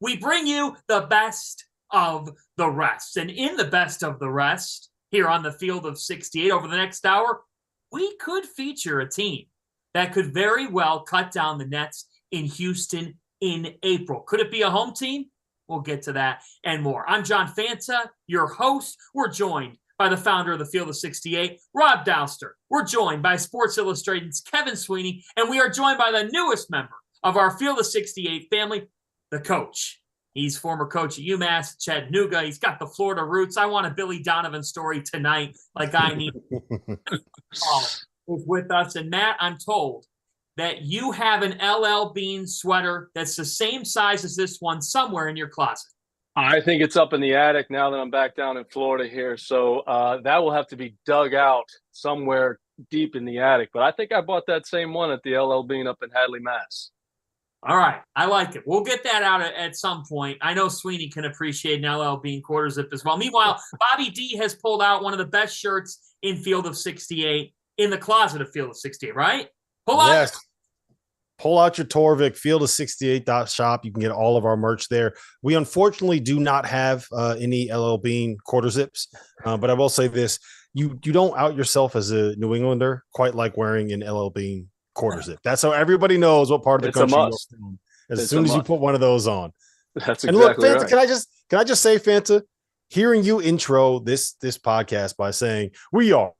We bring you the best of the rest. And in the best of the rest, here on the Field of 68 over the next hour, we could feature a team that could very well cut down the nets in Houston in April. Could it be a home team? We'll get to that and more. I'm John Fanta, your host. We're joined by the founder of the Field of 68, Rob Dauster. We're joined by Sports Illustrated's Kevin Sweeney, and we are joined by the newest member of our Field of 68 family, the coach. He's former coach at UMass, Chattanooga. He's got the Florida roots. I want a Billy Donovan story tonight, like I need. Is with us. And Matt, I'm told that you have an LL Bean sweater that's the same size as this one somewhere in your closet. I think it's up in the attic now that I'm back down in Florida here. So that will have to be dug out somewhere deep in the attic. But I think I bought that same one at the LL Bean up in Hadley, Mass. All right. I like it. We'll get that out at some point. I know Sweeney can appreciate an LL Bean quarter zip as well. Meanwhile, Bobby D has pulled out one of the best shirts in Field of 68 in the closet of Field of 68, right? Pull out your Torvik, Field of 68.shop. You can get all of our merch there. We unfortunately do not have any LL Bean quarter zips, but I will say this. You don't out yourself as a New Englander quite like wearing an LL Bean quarter zip. That's how everybody knows what part of the country you're from as soon as you put one of those on. That's and exactly look, Fanta, right. Can I just say, Fanta, hearing you intro this podcast by saying we are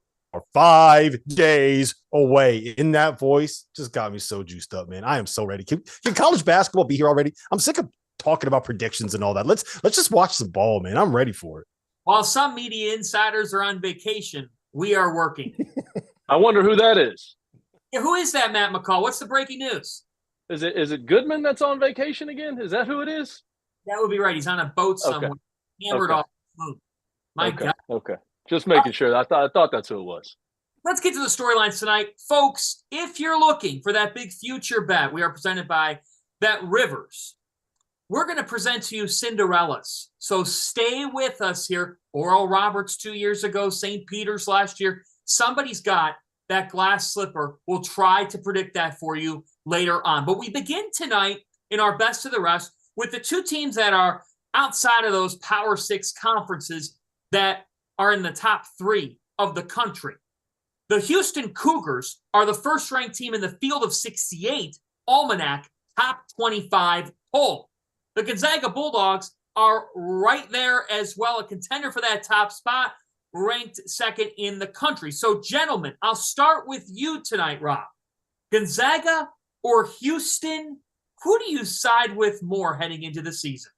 5 days away in that voice just got me so juiced up, man. I am so ready. Can college basketball be here already? I'm sick of talking about predictions and all that. Let's just watch the ball, man. I'm ready for it. While some media insiders are on vacation, we are working. I wonder who that is. Yeah, who is that, Matt McCall? What's the breaking news? Is it Goodman that's on vacation again? Is that who it is? That would be right. He's on a boat somewhere. Okay. Hammered off the moon. My God. Okay. Just making sure. I thought that's who it was. Let's get to the storylines tonight. Folks, if you're looking for that big future bet, we are presented by Bet Rivers. We're going to present to you Cinderellas. So stay with us here. Oral Roberts 2 years ago, St. Peter's last year. Somebody's got that glass slipper. We'll try to predict that for you later on. But we begin tonight in our best of the rest with the two teams that are outside of those Power Six conferences that are in the top 3 of the country. The Houston Cougars are the first-ranked team in the Field of 68 Almanac top 25 poll. The Gonzaga Bulldogs are right there as well, a contender for that top spot, ranked second in the country. So, gentlemen, I'll start with you tonight, Rob. Gonzaga or Houston, who do you side with more heading into the season?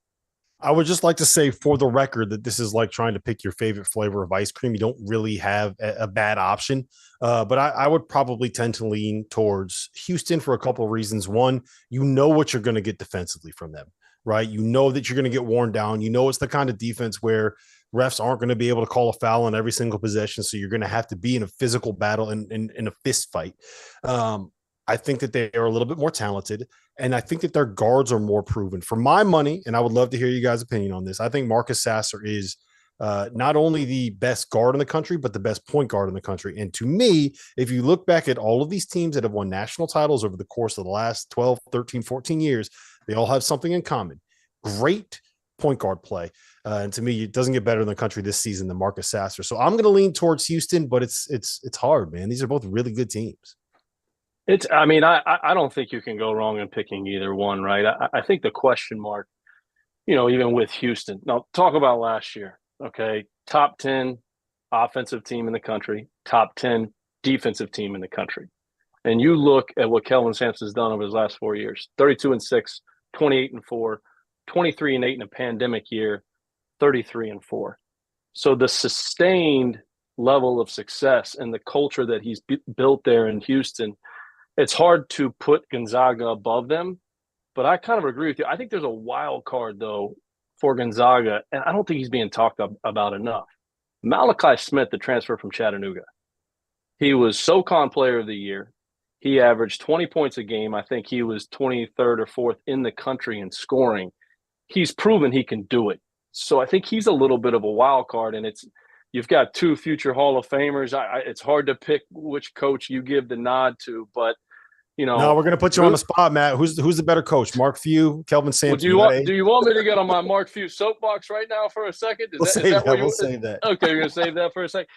I would just like to say for the record that this is like trying to pick your favorite flavor of ice cream. You don't really have a bad option, but I would probably tend to lean towards Houston for a couple of reasons. One, you know what you're going to get defensively from them, right? You know that you're going to get worn down. You know it's the kind of defense where refs aren't going to be able to call a foul on every single possession, so you're going to have to be in a physical battle and in a fist fight. I think that they are a little bit more talented, and I think that their guards are more proven. For my money, and I would love to hear you guys' opinion on this, I think Marcus Sasser is not only the best guard in the country, but the best point guard in the country. And to me, if you look back at all of these teams that have won national titles over the course of the last 12, 13, 14 years, they all have something in common. Great point guard play. And to me, it doesn't get better in the country this season than Marcus Sasser. So I'm going to lean towards Houston, but it's hard, man. These are both really good teams. I don't think you can go wrong in picking either one, right? I think the question mark, even with Houston. Now, talk about last year, okay? Top 10 offensive team in the country, top 10 defensive team in the country. And you look at what Kelvin Sampson's done over his last 4 years, 32-6, 28-4, 23-8 in a pandemic year, 33-4. So the sustained level of success and the culture that he's built there in Houston, it's hard to put Gonzaga above them, but I kind of agree with you. I think there's a wild card, though, for Gonzaga, and I don't think he's being talked about enough. Malachi Smith, the transfer from Chattanooga. He was SoCon Player of the Year. He averaged 20 points a game. I think he was 23rd or 4th in the country in scoring. He's proven he can do it. So I think he's a little bit of a wild card, and you've got 2 future Hall of Famers. It's hard to pick which coach you give the nod to, but No, we're going to put you on the spot, Matt. Who's the better coach, Mark Few, Kelvin Sampson? Well, do you want me to get on my Mark Few soapbox right now for a second? We'll save that. Okay, you're going to save that for a second.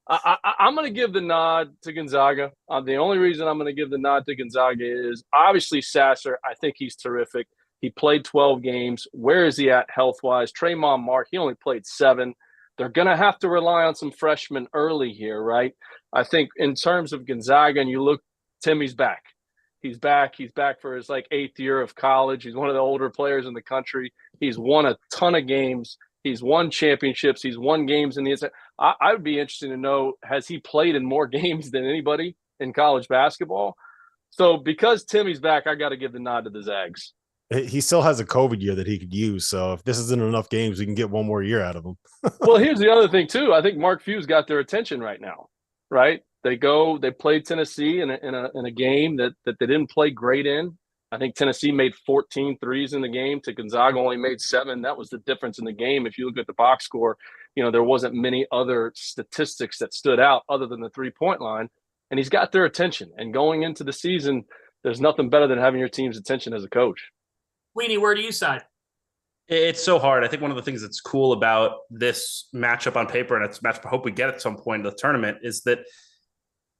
I'm going to give the nod to Gonzaga. The only reason I'm going to give the nod to Gonzaga is obviously Sasser. I think he's terrific. He played 12 games. Where is he at health-wise? Tremont Mark, he only played 7. They're going to have to rely on some freshmen early here, right? I think in terms of Gonzaga, and you look, Timmy's back. He's back. He's back for his 8th year of college. He's one of the older players in the country. He's won a ton of games. He's won championships. He's won games in the – I would be interested to know, has he played in more games than anybody in college basketball? So because Timmy's back, I got to give the nod to the Zags. He still has a COVID year that he could use. So if this isn't enough games, we can get one more year out of him. Well, here's the other thing, too. I think Mark Few's got their attention right now, right? They played Tennessee in a game that they didn't play great in. I think Tennessee made 14 threes in the game. To Gonzaga only made 7. That was the difference in the game. If you look at the box score, there wasn't many other statistics that stood out other than the 3-point line. And he's got their attention. And going into the season, there's nothing better than having your team's attention as a coach. Sweeney, where do you side? It's so hard. I think one of the things that's cool about this matchup on paper, and it's a matchup I hope we get at some point in the tournament, is that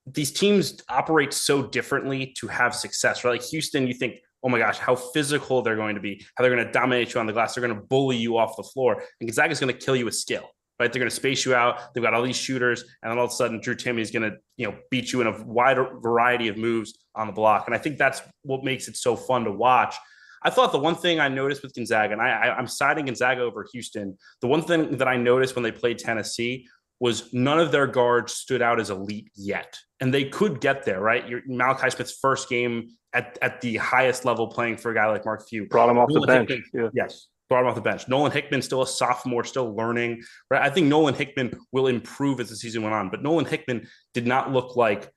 these teams operate so differently to have success, right? Like Houston, you think, oh my gosh, how physical they're going to be, how they're going to dominate you on the glass. They're going to bully you off the floor. And Gonzaga's going to kill you with skill, right? They're going to space you out. They've got all these shooters. And then all of a sudden, Drew Timme is going to, beat you in a wide variety of moves on the block. And I think that's what makes it so fun to watch. I thought the one thing I noticed with Gonzaga, and I'm siding Gonzaga over Houston, the one thing that I noticed when they played Tennessee was none of their guards stood out as elite yet. And they could get there, right? Malachi Smith's first game at the highest level playing for a guy like Mark Few. Brought him off the bench. Yeah. Yes, brought him off the bench. Nolan Hickman, still a sophomore, still learning, right? I think Nolan Hickman will improve as the season went on, but Nolan Hickman did not look like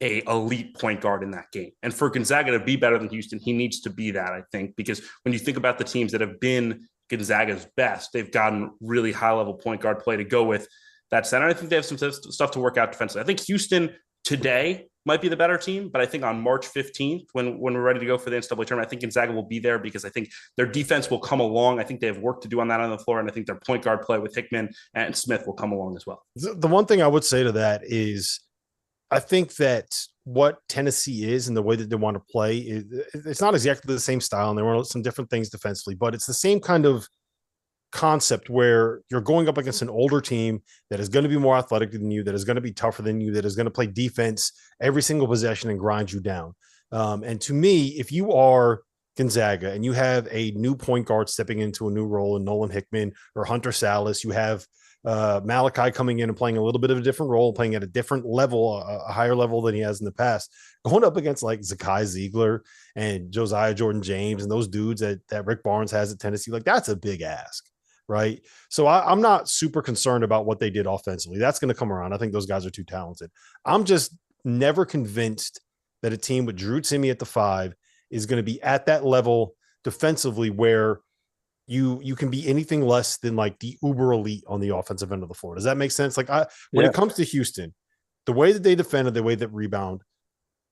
a elite point guard in that game. And for Gonzaga to be better than Houston, he needs to be that, I think, because when you think about the teams that have been Gonzaga's best, they've gotten really high-level point guard play to go with that center. I think they have some stuff to work out defensively. I think Houston today might be the better team, but I think on March 15th, when we're ready to go for the NCAA tournament, I think Gonzaga will be there because I think their defense will come along. I think they have work to do on that on the floor, and I think their point guard play with Hickman and Smith will come along as well. The one thing I would say to that is I think that what Tennessee is and the way that they want to play, it's not exactly the same style, and there were some different things defensively, but it's the same kind of concept where you're going up against an older team that is going to be more athletic than you, that is going to be tougher than you, that is going to play defense every single possession and grind you down. And to me, if you are Gonzaga and you have a new point guard stepping into a new role in Nolan Hickman or Hunter Salas, you have Malachi coming in and playing a little bit of a different role, playing at a different level, a higher level than he has in the past, going up against like Zakai Ziegler and Josiah Jordan-James and those dudes that Rick Barnes has at Tennessee, like that's a big ask. Right. So I'm not super concerned about what they did offensively. That's going to come around. I think those guys are too talented. I'm just never convinced that a team with Drew Timme at the 5 is going to be at that level defensively where you can be anything less than like the uber elite on the offensive end of the floor. Does that make sense? Like when it comes to Houston, the way that they defended, the way that rebound,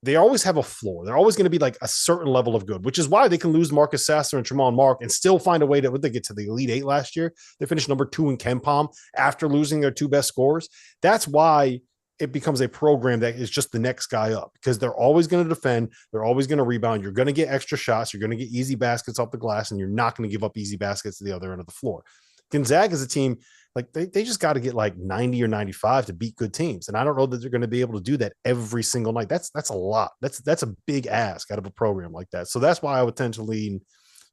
they always have a floor. They're always going to be like a certain level of good, which is why they can lose Marcus Sasser and Tremont Mark and still find a way to, when they get to the Elite 8 last year, they finished number 2 in KenPom after losing their 2 best scorers. That's why it becomes a program that is just the next guy up, because they're always going to defend. They're always going to rebound. You're going to get extra shots. You're going to get easy baskets off the glass, and you're not going to give up easy baskets to the other end of the floor. Gonzaga is a team, like they just got to get like 90 or 95 to beat good teams. And I don't know that they're going to be able to do that every single night. That's a lot. That's a big ask out of a program like that. So that's why I would tend to lean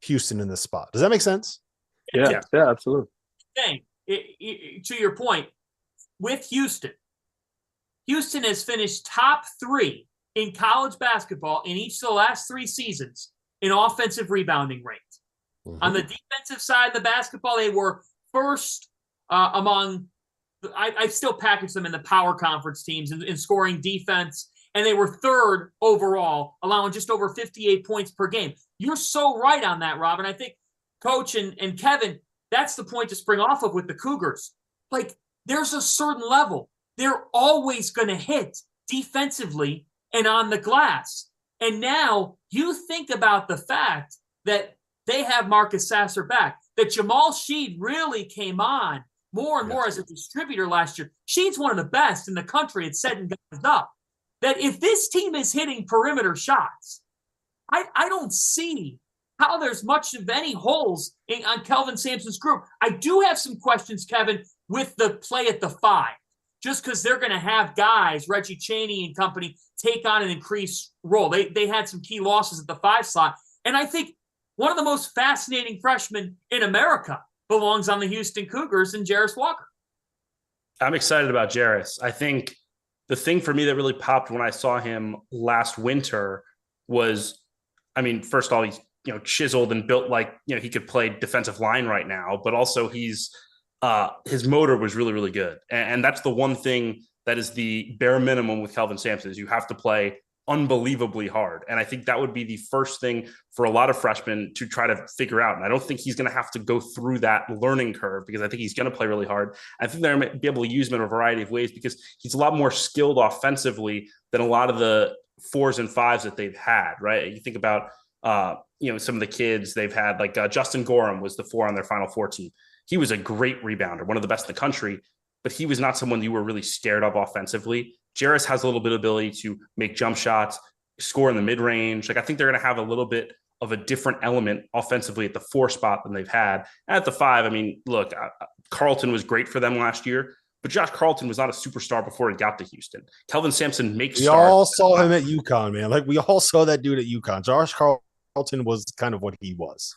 Houston in this spot. Does that make sense? Yeah, absolutely. To your point, with Houston has finished top 3 in college basketball in each of the last 3 seasons in offensive rebounding rate. Mm-hmm. On the defensive side of the basketball, they were first among, I still package them in the power conference teams in scoring defense, and they were 3rd overall, allowing just over 58 points per game. You're so right on that, Rob, and I think Coach and Kevin, that's the point to spring off of with the Cougars. Like, there's a certain level they're always going to hit defensively and on the glass. And now you think about the fact that they have Marcus Sasser back, that Jamal Sheed really came on more and more as a distributor last year. Sheed's one of the best in the country at setting guys up. That if this team is hitting perimeter shots, I don't see how there's much of any holes on Kelvin Sampson's group. I do have some questions, Kevin, with the play at the 5, just because they're going to have guys, Reggie Chaney and company, take on an increased role. They had some key losses at the 5 slot. And I think one of the most fascinating freshmen in America belongs on the Houston Cougars and Jarris Walker. I'm excited about Jarris. I think the thing for me that really popped when I saw him last winter was, I mean, first of all, he's chiseled and built like he could play defensive line right now, but also he's his motor was really, really good, and that's the one thing that is the bare minimum with Kelvin Sampson is you have to play unbelievably hard. And I think that would be the first thing for a lot of freshmen to try to figure out. And I don't think he's going to have to go through that learning curve because I think he's going to play really hard. I think they're going to be able to use him in a variety of ways because he's a lot more skilled offensively than a lot of the 4s and 5s that they've had, right? You think about, some of the kids they've had, like Justin Gorham was the 4 on their Final Four team. He was a great rebounder, one of the best in the country, but he was not someone you were really scared of offensively. Jarris has a little bit of ability to make jump shots, score in the mid-range. Like I think they're going to have a little bit of a different element offensively at the 4 spot than they've had. And at the 5, I mean, look, Carlton was great for them last year, but Josh Carlton was not a superstar before he got to Houston. Kelvin Sampson makes stars. We all saw him at UConn, man. Like we all saw that dude at UConn. Josh Carlton was kind of what he was.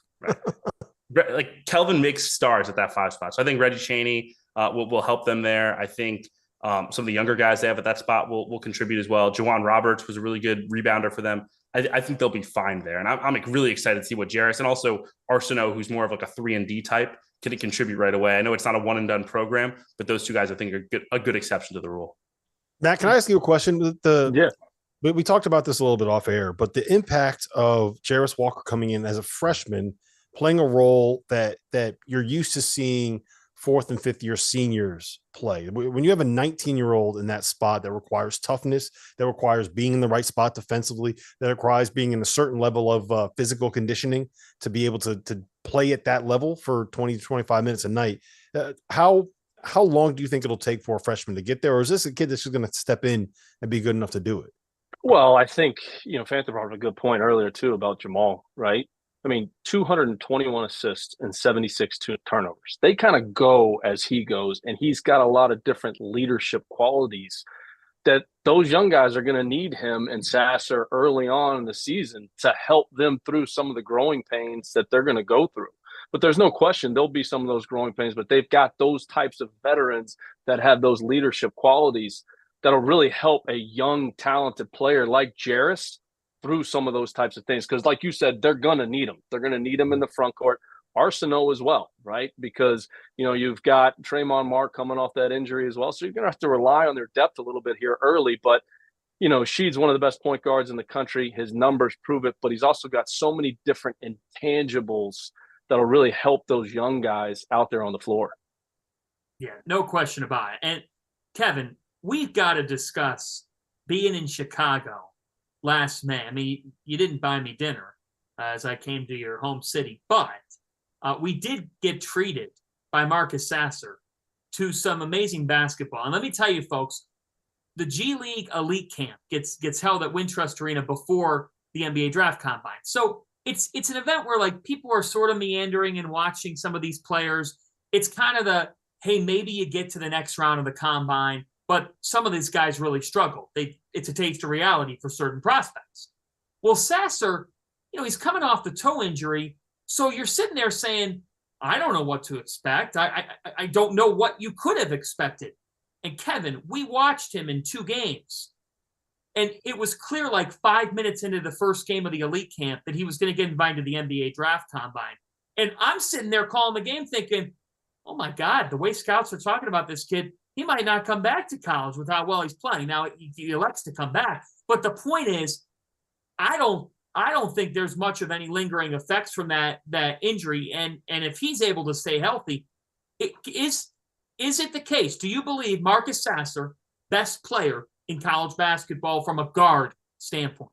Right. Like Kelvin makes stars at that 5 spot. So I think Reggie Chaney will help them there. I think some of the younger guys they have at that spot will contribute as well. Juwan Roberts was a really good rebounder for them. I think they'll be fine there. And I'm like really excited to see what Jarris and also Arsenault, who's more of like a 3-and-D type, can contribute right away. I know it's not a one-and-done program, but those two guys I think are a good exception to the rule. Matt, can I ask you a question? We talked about this a little bit off air, but the impact of Jarris Walker coming in as a freshman, playing a role that you're used to seeing 4th and 5th year seniors play. When you have a 19-year-old in that spot that requires toughness, that requires being in the right spot defensively, that requires being in a certain level of physical conditioning to be able to play at that level for 20 to 25 minutes a night, how long do you think it'll take for a freshman to get there? Or is this a kid that's just going to step in and be good enough to do it? Well, I think, Fanta brought up a good point earlier too about Jamal, right? I mean, 221 assists and 76 turnovers. They kind of go as he goes, and he's got a lot of different leadership qualities that those young guys are going to need him and Sasser early on in the season to help them through some of the growing pains that they're going to go through. But there's no question there'll be some of those growing pains, but they've got those types of veterans that have those leadership qualities that'll really help a young, talented player like Jarris through some of those types of things. Because like you said, they're going to need them. They're going to need them in the front court. Arsenault as well, right? Because, you've got Tremont Mark coming off that injury as well. So you're going to have to rely on their depth a little bit here early. But, Sheed's one of the best point guards in the country. His numbers prove it. But he's also got so many different intangibles that'll really help those young guys out there on the floor. Yeah, no question about it. And, Kevin, we've got to discuss being in Chicago last May. I mean, you didn't buy me dinner as I came to your home city, but we did get treated by Marcus Sasser to some amazing basketball. And let me tell you, folks, the G League Elite Camp gets held at Wintrust Arena before the NBA Draft Combine. So it's an event where like people are sort of meandering and watching some of these players. It's kind of the, hey, maybe you get to the next round of the Combine, but some of these guys really struggle. It's a taste of reality for certain prospects. Well, Sasser, he's coming off the toe injury. So you're sitting there saying, I don't know what to expect. I don't know what you could have expected. And Kevin, we watched him in 2 games. And it was clear like 5 minutes into the first game of the Elite Camp that he was going to get invited to the NBA Draft Combine. And I'm sitting there calling the game thinking, oh my God, the way scouts are talking about this kid, he might not come back to college with how well he's playing. Now he elects to come back. But the point is, I don't think there's much of any lingering effects from that injury. And if he's able to stay healthy, is it the case? Do you believe Marcus Sasser, best player in college basketball from a guard standpoint?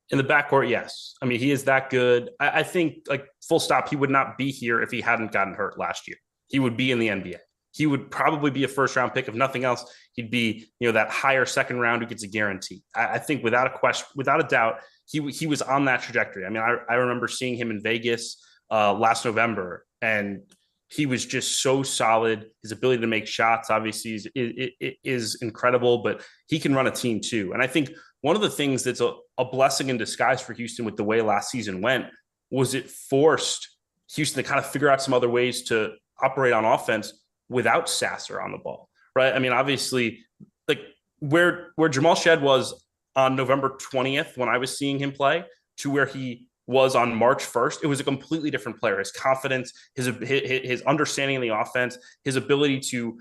In the backcourt, yes. I mean, he is that good. I think, like, full stop, he would not be here if he hadn't gotten hurt last year. He would be in the NBA. He would probably be a first-round pick. If nothing else, he'd be, that higher second round who gets a guarantee. I think without a question, without a doubt, he was on that trajectory. I mean, I remember seeing him in Vegas last November, and he was just so solid. His ability to make shots, obviously, is incredible, but he can run a team too. And I think one of the things that's a blessing in disguise for Houston with the way last season went was it forced Houston to kind of figure out some other ways to operate on offense without Sasser on the ball, right? I mean, obviously, like where Jamal Shead was on November 20th when I was seeing him play to where he was on March 1st, it was a completely different player. His confidence, his understanding of the offense, his ability to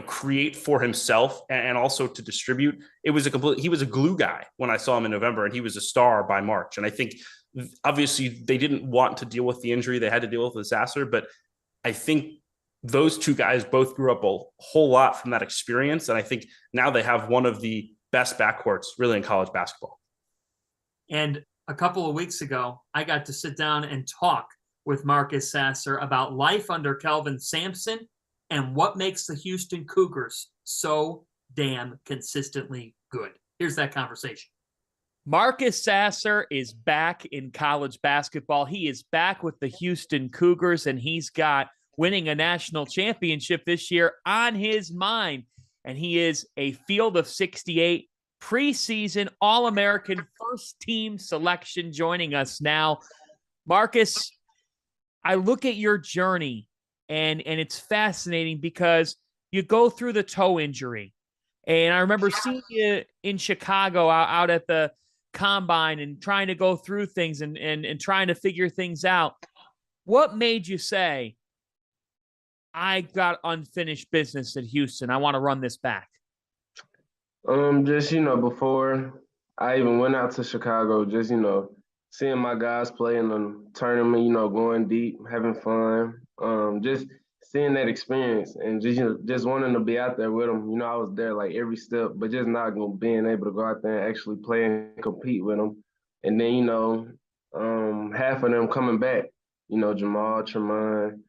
create for himself and also to distribute. He was a glue guy when I saw him in November, and he was a star by March. And I think obviously they didn't want to deal with the injury they had to deal with Sasser, but I think those two guys both grew up a whole lot from that experience. And I think now they have one of the best backcourts really in college basketball. And a couple of weeks ago, I got to sit down and talk with Marcus Sasser about life under Kelvin Sampson and what makes the Houston Cougars so damn consistently good. Here's that conversation. Marcus Sasser is back in college basketball. He is back with the Houston Cougars, and he's got winning a national championship this year on his mind. And he is a field of 68 preseason All-American first-team selection joining us now. Marcus, I look at your journey, and it's fascinating because you go through the toe injury. And I remember seeing you in Chicago out at the combine and trying to go through things and trying to figure things out. What made you say, I got unfinished business at Houston, I want to run this back? Just, before I even went out to Chicago, just, seeing my guys play in the tournament, going deep, having fun, just seeing that experience and just wanting to be out there with them. I was there like every step, but just not being able to go out there and actually play and compete with them. And then, half of them coming back, Jamal, Tremont,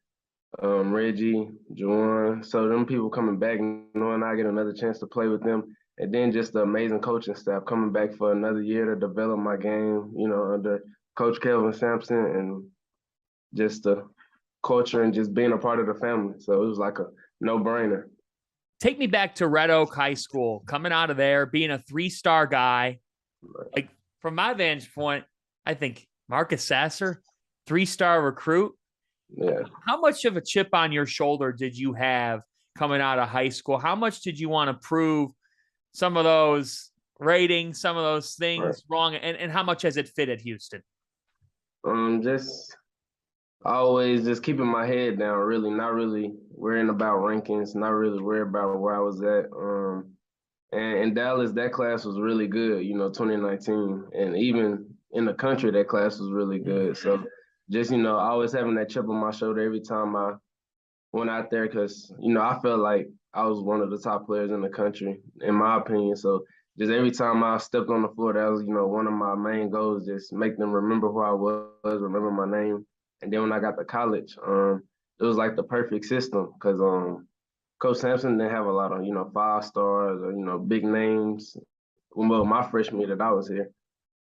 Reggie, Juwan. So them people coming back, knowing I get another chance to play with them. And then just the amazing coaching staff coming back for another year to develop my game, under Coach Kelvin Sampson, and just the culture and just being a part of the family. So it was like a no-brainer. Take me back to Red Oak High School, coming out of there, being a 3-star guy. Like, from my vantage point, I think Marcus Sasser, 3-star recruit. Yeah. How much of a chip on your shoulder did you have coming out of high school? How much did you want to prove some of those ratings, some of those things wrong? And how much has it fit at Houston? Just always just keeping my head down, really, not really worrying about rankings, not really worried about where I was at. And in Dallas, that class was really good, 2019. And even in the country, that class was really good. So just, always having that chip on my shoulder every time I went out there, because, I felt like I was one of the top players in the country, in my opinion. So just every time I stepped on the floor, that was, one of my main goals, just make them remember who I was, remember my name. And then when I got to college, it was like the perfect system, because Coach Sampson didn't have a lot of, 5-stars or, big names. Well, my freshman year that I was here.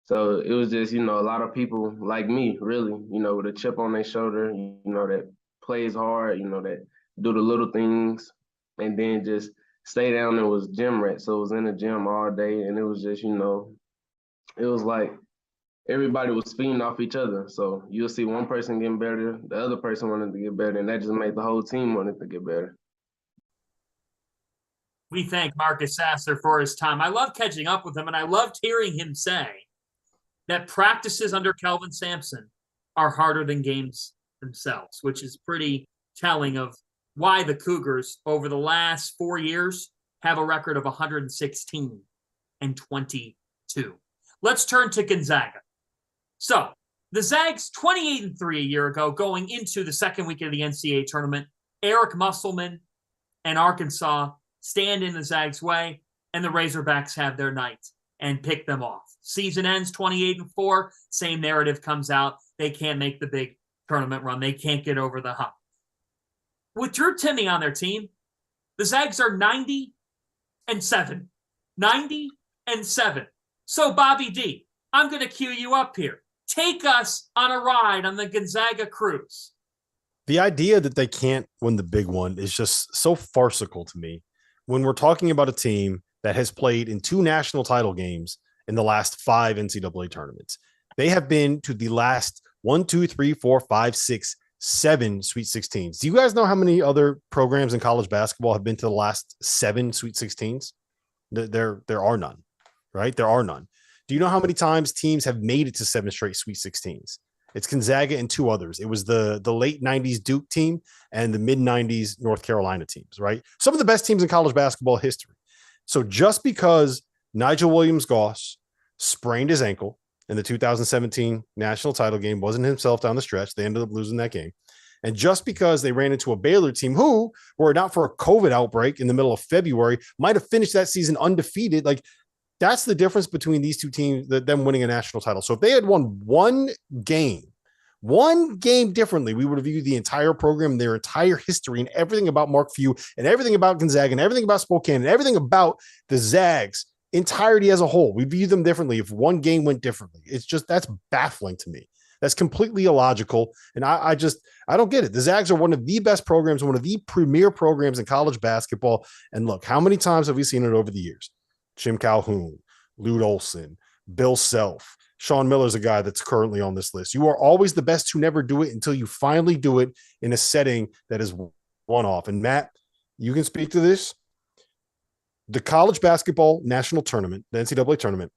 So it was just, a lot of people like me, really, with a chip on their shoulder, that plays hard, that do the little things, and then just stay down and was gym rat. So it was in the gym all day, and it was just, it was like everybody was feeding off each other. So you'll see one person getting better, the other person wanted to get better, and that just made the whole team wanted to get better. We thank Marcus Sasser for his time. I love catching up with him, and I loved hearing him say that practices under Kelvin Sampson are harder than games themselves, which is pretty telling of why the Cougars over the last 4 years have a record of 116 and 22. Let's turn to Gonzaga. So the Zags 28-3 a year ago, going into the second week of the NCAA tournament. Eric Musselman and Arkansas stand in the Zags' way, and the Razorbacks have their night. and pick them off. Season ends 28-4. Same narrative comes out. They can't make the big tournament run. They can't get over the hump. With Drew Timme on their team, the Zags are 90-7. 90-7. So, Bobby D, I'm going to cue you up here. Take us on a ride on the Gonzaga cruise. The idea that they can't win the big one is just so farcical to me when we're talking about a team that has played in 2 national title games in the last 5 NCAA tournaments. They have been to the last 1, 2, 3, 4, 5, 6, 7 Sweet 16s. Do you guys know how many other programs in college basketball have been to the last 7 Sweet 16s? There are none, right? There are none. Do you know how many times teams have made it to 7 straight Sweet 16s? It's Gonzaga and 2 others. It was the late 90s Duke team and the mid 90s North Carolina teams, right? Some of the best teams in college basketball history. So just because Nigel Williams-Goss sprained his ankle in the 2017 national title game, wasn't himself down the stretch, they ended up losing that game. And just because they ran into a Baylor team who, were it not for a COVID outbreak in the middle of February, might have finished that season undefeated. Like, that's the difference between these 2 teams, them winning a national title. So if they had won one game differently, we would have viewed the entire program, their entire history, and everything about Mark Few, and everything about Gonzaga, and everything about Spokane, and everything about the Zags entirety as a whole. We view them differently if one game went differently. It's just, that's baffling to me. That's completely illogical. And I don't get it. The Zags are one of the best programs, one of the premier programs in college basketball. And look, how many times have we seen it over the years? Jim Calhoun, Lute Olson, Bill Self, Sean Miller's a guy that's currently on this list. You are always the best to never do it until you finally do it in a setting that is one-off. And Matt, you can speak to this. The college basketball national tournament, the NCAA tournament,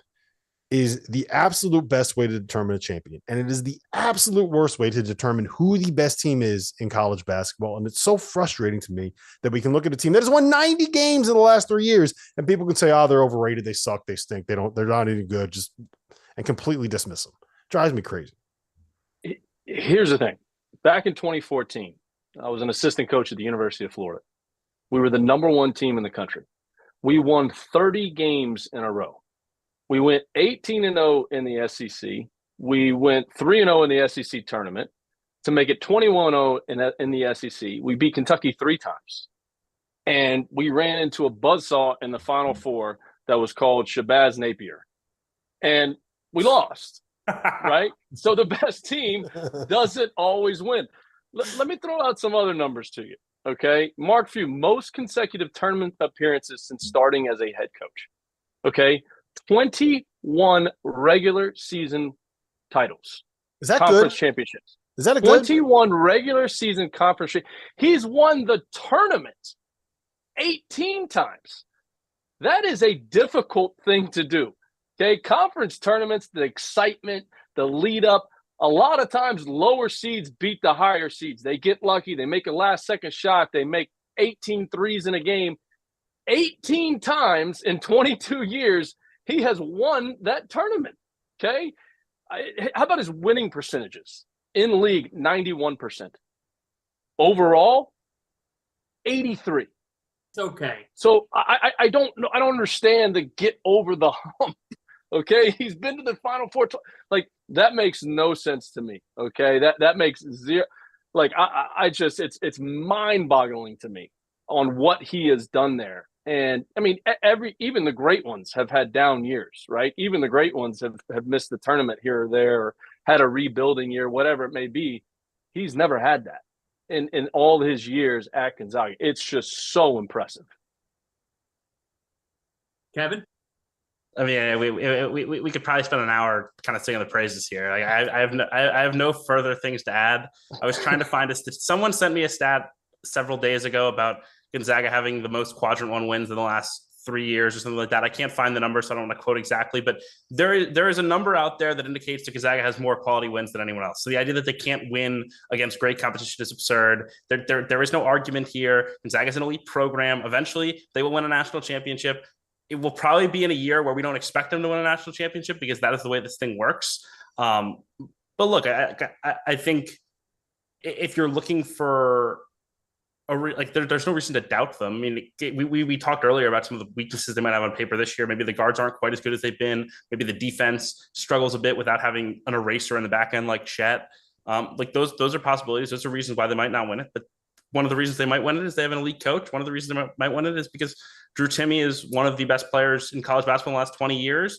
is the absolute best way to determine a champion. And it is the absolute worst way to determine who the best team is in college basketball. And it's so frustrating to me that we can look at a team that has won 90 games in the last 3 years and people can say, oh, they're overrated, they suck, they stink, they're not any good, just and completely dismiss them. Drives me crazy. Here's the thing. Back in 2014, I was an assistant coach at the University of Florida. We were the number 1 team in the country. We won 30 games in a row. We went 18-0 in the SEC. We went 3-0 in the SEC tournament to make it 21-0 in the SEC. We beat Kentucky 3 times. And we ran into a buzzsaw in the Final Four that was called Shabazz Napier. And we lost, right? So the best team doesn't always win. Let me throw out some other numbers to you, okay? Mark Few, most consecutive tournament appearances since starting as a head coach, okay? 21 regular season titles. Is that conference good? Championships. Is that a good? 21 regular season conference. He's won the tournament 18 times. That is a difficult thing to do. Okay, conference tournaments, the excitement, the lead up, a lot of times lower seeds beat the higher seeds. They get lucky. They make a last-second shot. They make 18 threes in a game. 18 times in 22 years, he has won that tournament, okay? How about his winning percentages? In league, 91%. Overall, 83. It's okay. So I don't know. I don't understand the get over the hump. Okay, he's been to the Final Four. Like, that makes no sense to me. Okay, that makes zero. Like, I just it's mind-boggling to me on what he has done there. And I mean, even the great ones have had down years, right? Even the great ones have missed the tournament here or there, or had a rebuilding year, whatever it may be. He's never had that in all his years at Gonzaga. It's just so impressive. Kevin? I mean, we could probably spend an hour kind of singing the praises here. Like, I have no further things to add. I was trying to find a someone sent me a stat several days ago about Gonzaga having the most quadrant 1 wins in the last 3 years or something like that. I can't find the number, so I don't want to quote exactly, but there is a number out there that indicates that Gonzaga has more quality wins than anyone else. So the idea that they can't win against great competition is absurd. There is no argument here. Gonzaga is an elite program. Eventually, they will win a national championship. It will probably be in a year where we don't expect them to win a national championship because that is the way this thing works. But look, I think if you're looking for there's no reason to doubt them. I mean, we talked earlier about some of the weaknesses they might have on paper this year. Maybe the guards aren't quite as good as they've been. Maybe the defense struggles a bit without having an eraser in the back end like Chet. Those are possibilities. Those are reasons why they might not win it. But one of the reasons they might win it is they have an elite coach. One of the reasons they might win it is because Drew Timme is one of the best players in college basketball in the last 20 years.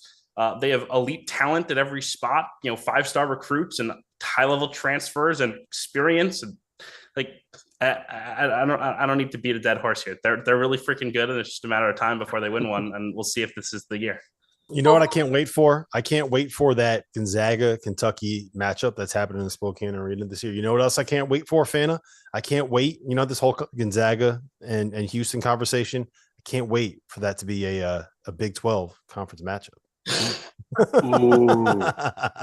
They have elite talent at every spot, 5-star recruits and high-level transfers and experience. And I don't need to beat a dead horse here. They're really freaking good, and it's just a matter of time before they win one, and we'll see if this is the year. You know what I can't wait for? I can't wait for that Gonzaga-Kentucky matchup that's happening in the Spokane Arena this year. You know what else I can't wait for, Fanta? I can't wait. This whole Gonzaga and Houston conversation. I can't wait for that to be a Big 12 conference matchup.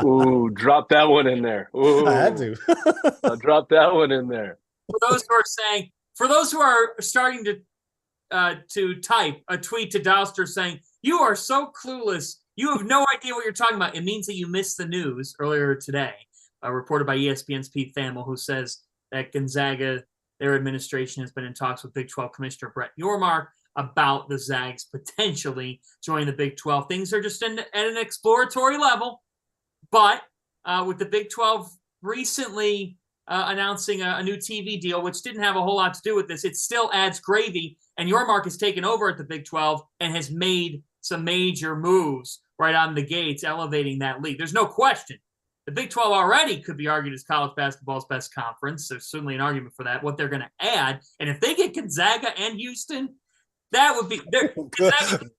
Ooh, drop that one in there. Ooh. I had to. I'll drop that one in there. For those who are starting to type a tweet to Dauster saying, "You are so clueless. You have no idea what you're talking about." It means that you missed the news earlier today, reported by ESPN's Pete Thamel, who says that Gonzaga, their administration, has been in talks with Big 12 Commissioner Brett Yormark about the Zags potentially joining the Big 12. Things are just at an exploratory level, but with the Big 12 recently announcing a new TV deal, which didn't have a whole lot to do with this, it still adds gravy, and Yormark has taken over at the Big 12 and has made some major moves right on the gates, elevating that league. There's no question. The Big 12 already could be argued as college basketball's best conference. There's certainly an argument for that, what they're going to add. And if they get Gonzaga and Houston, that would be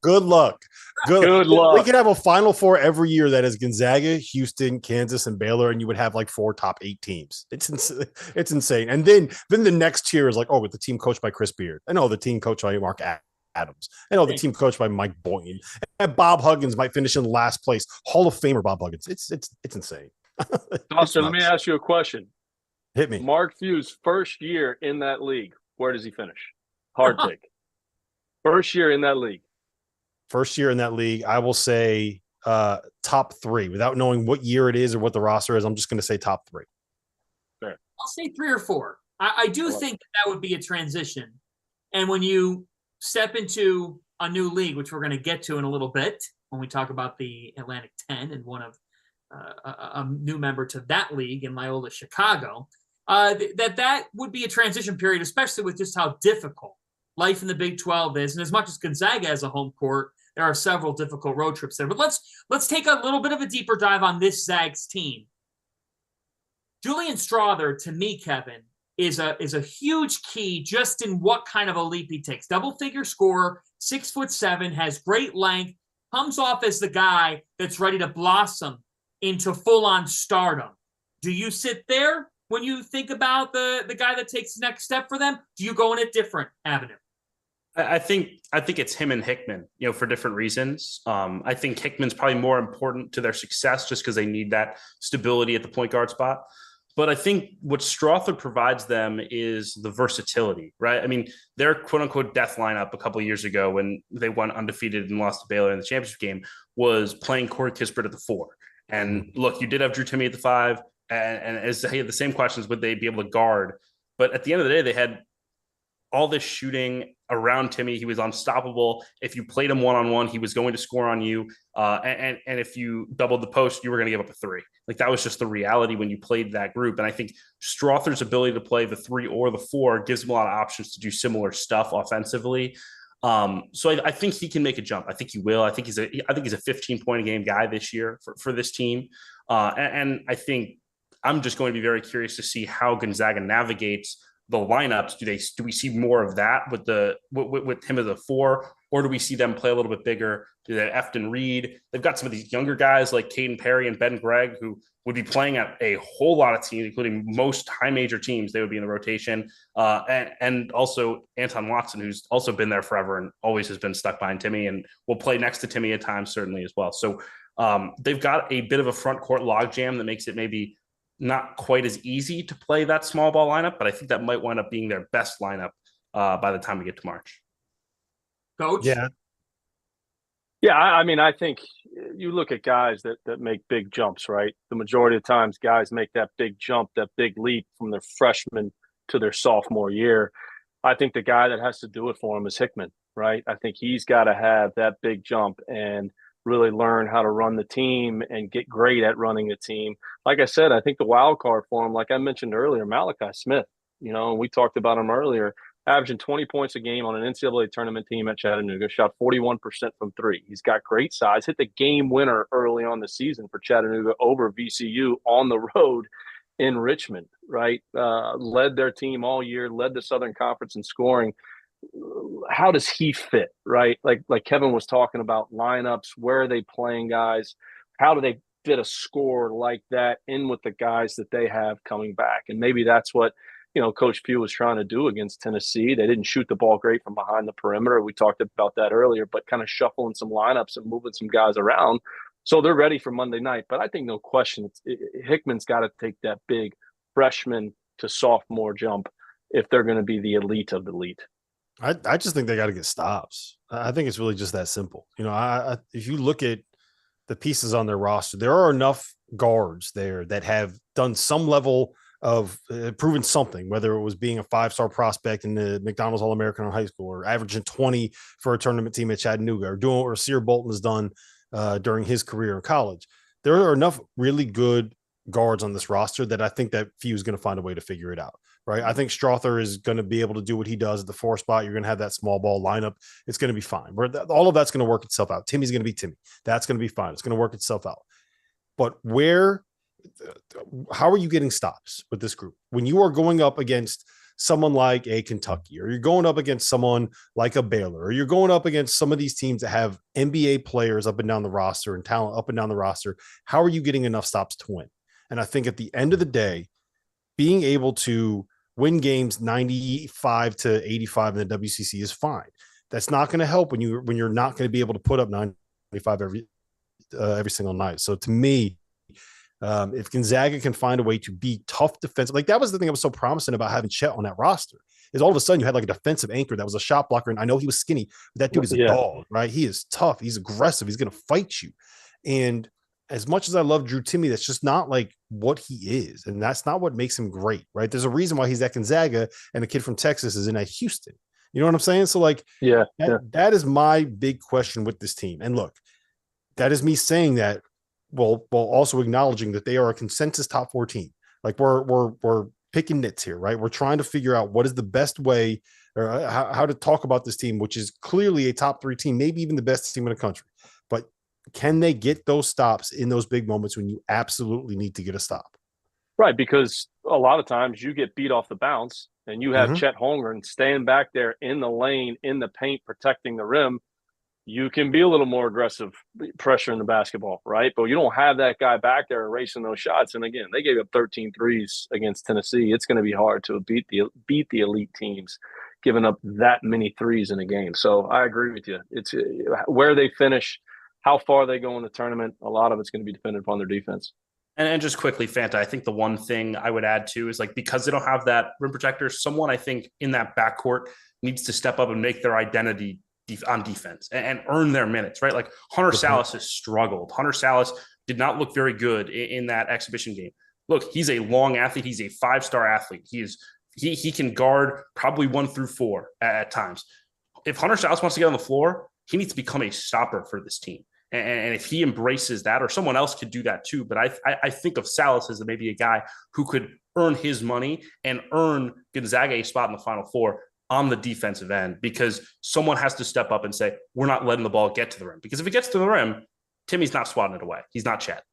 good luck. Good luck. We could have a Final Four every year that is Gonzaga, Houston, Kansas, and Baylor, and you would have like 4 top 8 teams. It's insane. And then the next tier is like, with the team coached by Chris Beard. I know the team coached by Mark Adams. I know the team coached by Mike Boynton. And Bob Huggins might finish in last place. Hall of Famer Bob Huggins. It's insane. Dauster, let me ask you a question. Hit me. Mark Few's first year in that league, where does he finish? Hard take. First year in that league. I will say top 3 without knowing what year it is or what the roster is. I'm just going to say top 3. Fair. I'll say 3 or 4. I do think that would be a transition. And when you step into a new league, which we're going to get to in a little bit when we talk about the Atlantic 10 and one of a new member to that league in Loyola Chicago, that would be a transition period, especially with just how difficult life in the Big 12 is. And as much as Gonzaga has a home court, there are several difficult road trips there. But let's take a little bit of a deeper dive on this Zags team. Julian Strawther, to me, Kevin, is a huge key just in what kind of a leap he takes. Double-figure scorer, 6'7", has great length, comes off as the guy that's ready to blossom into full-on stardom. Do you sit there when you think about the guy that takes the next step for them? Do you go in a different avenue? I think it's him and Hickman, for different reasons. I think Hickman's probably more important to their success just because they need that stability at the point guard spot. But I think what Strawther provides them is the versatility, right? I mean, their quote-unquote death lineup a couple of years ago when they went undefeated and lost to Baylor in the championship game was playing Corey Kispert at the 4. And look, you did have Drew Timme at the 5, and as he had the same questions, would they be able to guard? But at the end of the day, they had all this shooting around Timme. He was unstoppable. If you played him one-on-one, he was going to score on you. And if you doubled the post, you were going to give up a 3. Like, that was just the reality when you played that group. And I think Strawther's ability to play the 3 or the 4 gives him a lot of options to do similar stuff offensively. So I think he can make a jump. I think he will. I think he's a 15-point-a-game guy this year for this team. And I think I'm just going to be very curious to see how Gonzaga navigates the lineups. Do we see more of that with him as a 4, or do we see them play a little bit bigger? Do they Efton Reed? They've got some of these younger guys like Caden Perry and Ben Gregg who would be playing at a whole lot of teams, including most high major teams. They would be in the rotation, and also Anton Watson, who's also been there forever and always has been stuck behind Timme and will play next to Timme at times certainly as well. So they've got a bit of a front court logjam that makes it maybe not quite as easy to play that small ball lineup, but I think that might wind up being their best lineup by the time we get to March. Coach? Yeah, I mean, I think you look at guys that make big jumps, right? The majority of times guys make that big jump, that big leap from their freshman to their sophomore year. I think the guy that has to do it for him is Hickman, right? I think he's got to have that big jump and really learn how to run the team and get great at running the team. Like I said, I think the wild card for him, like I mentioned earlier, Malachi Smith, and we talked about him earlier, averaging 20 points a game on an NCAA tournament team at Chattanooga, shot 41% from three. He's got great size, hit the game winner early on the season for Chattanooga over VCU on the road in Richmond, right? Led their team all year, led the Southern Conference in scoring. How does he fit, right? Like Kevin was talking about lineups, where are they playing guys? How do they fit a score like that in with the guys that they have coming back? And maybe that's what, Coach Pugh was trying to do against Tennessee. They didn't shoot the ball great from behind the perimeter. We talked about that earlier, but kind of shuffling some lineups and moving some guys around. So they're ready for Monday night. But I think no question, Hickman's got to take that big freshman to sophomore jump if they're going to be the elite of the elite. I just think they got to get stops. I think it's really just that simple. If you look at the pieces on their roster, there are enough guards there that have done some level of proven something, whether it was being a 5-star prospect in the McDonald's All-American in high school, or averaging 20 for a tournament team at Chattanooga, or doing what Sear Bolton has done during his career in college. There are enough really good guards on this roster that I think that Few is going to find a way to figure it out. Right. I think Strother is going to be able to do what he does at the 4 spot. You're going to have that small ball lineup. It's going to be fine. All of that's going to work itself out. Timmy's going to be Timmy. That's going to be fine. It's going to work itself out. But how are you getting stops with this group when you are going up against someone like a Kentucky, or you're going up against someone like a Baylor, or you're going up against some of these teams that have NBA players up and down the roster and talent up and down the roster? How are you getting enough stops to win? And I think at the end of the day, being able to win games 95 to 85 in the WCC is fine. That's not going to help when you're not going to be able to put up 95 every single night. So to me, if Gonzaga can find a way to be tough defensive, like that was the thing that was so promising about having Chet on that roster, is all of a sudden you had like a defensive anchor that was a shot blocker. And I know he was skinny, but that dude is a dog, right? He is tough. He's aggressive. He's going to fight you. And as much as I love Drew Timme, that's just not like what he is. And that's not what makes him great, right? There's a reason why he's at Gonzaga and the kid from Texas is in at Houston. You know what I'm saying? So like, that is my big question with this team. And look, that is me saying that while also acknowledging that they are a consensus top 4 team. Like we're picking nits here, right? We're trying to figure out what is the best way, or how to talk about this team, which is clearly a top 3 team, maybe even the best team in the country. But can they get those stops in those big moments when you absolutely need to get a stop? Right, because a lot of times you get beat off the bounce and you have Chet Holmgren staying back there in the lane, in the paint, protecting the rim. You can be a little more aggressive pressure in the basketball, right? But you don't have that guy back there erasing those shots. And again, they gave up 13 threes against Tennessee. It's going to be hard to beat the elite teams giving up that many threes in a game. So I agree with you. It's where they finish, how far they go in the tournament. A lot of it's going to be dependent upon their defense. And just quickly, Fanta, I think the one thing I would add too is like, because they don't have that rim protector, someone I think in that backcourt needs to step up and make their identity on defense and earn their minutes, right? Like Hunter Salas has struggled. Hunter Salas did not look very good in that exhibition game. Look, he's a long athlete. He's a 5-star athlete. He can guard probably 1 through 4 at times. If Hunter Salas wants to get on the floor, he needs to become a stopper for this team. And if he embraces that, or someone else could do that too. But I think of Salas as maybe a guy who could earn his money and earn Gonzaga a spot in the Final Four on the defensive end, because someone has to step up and say, we're not letting the ball get to the rim. Because if it gets to the rim, Timmy's not swatting it away. He's not Chet.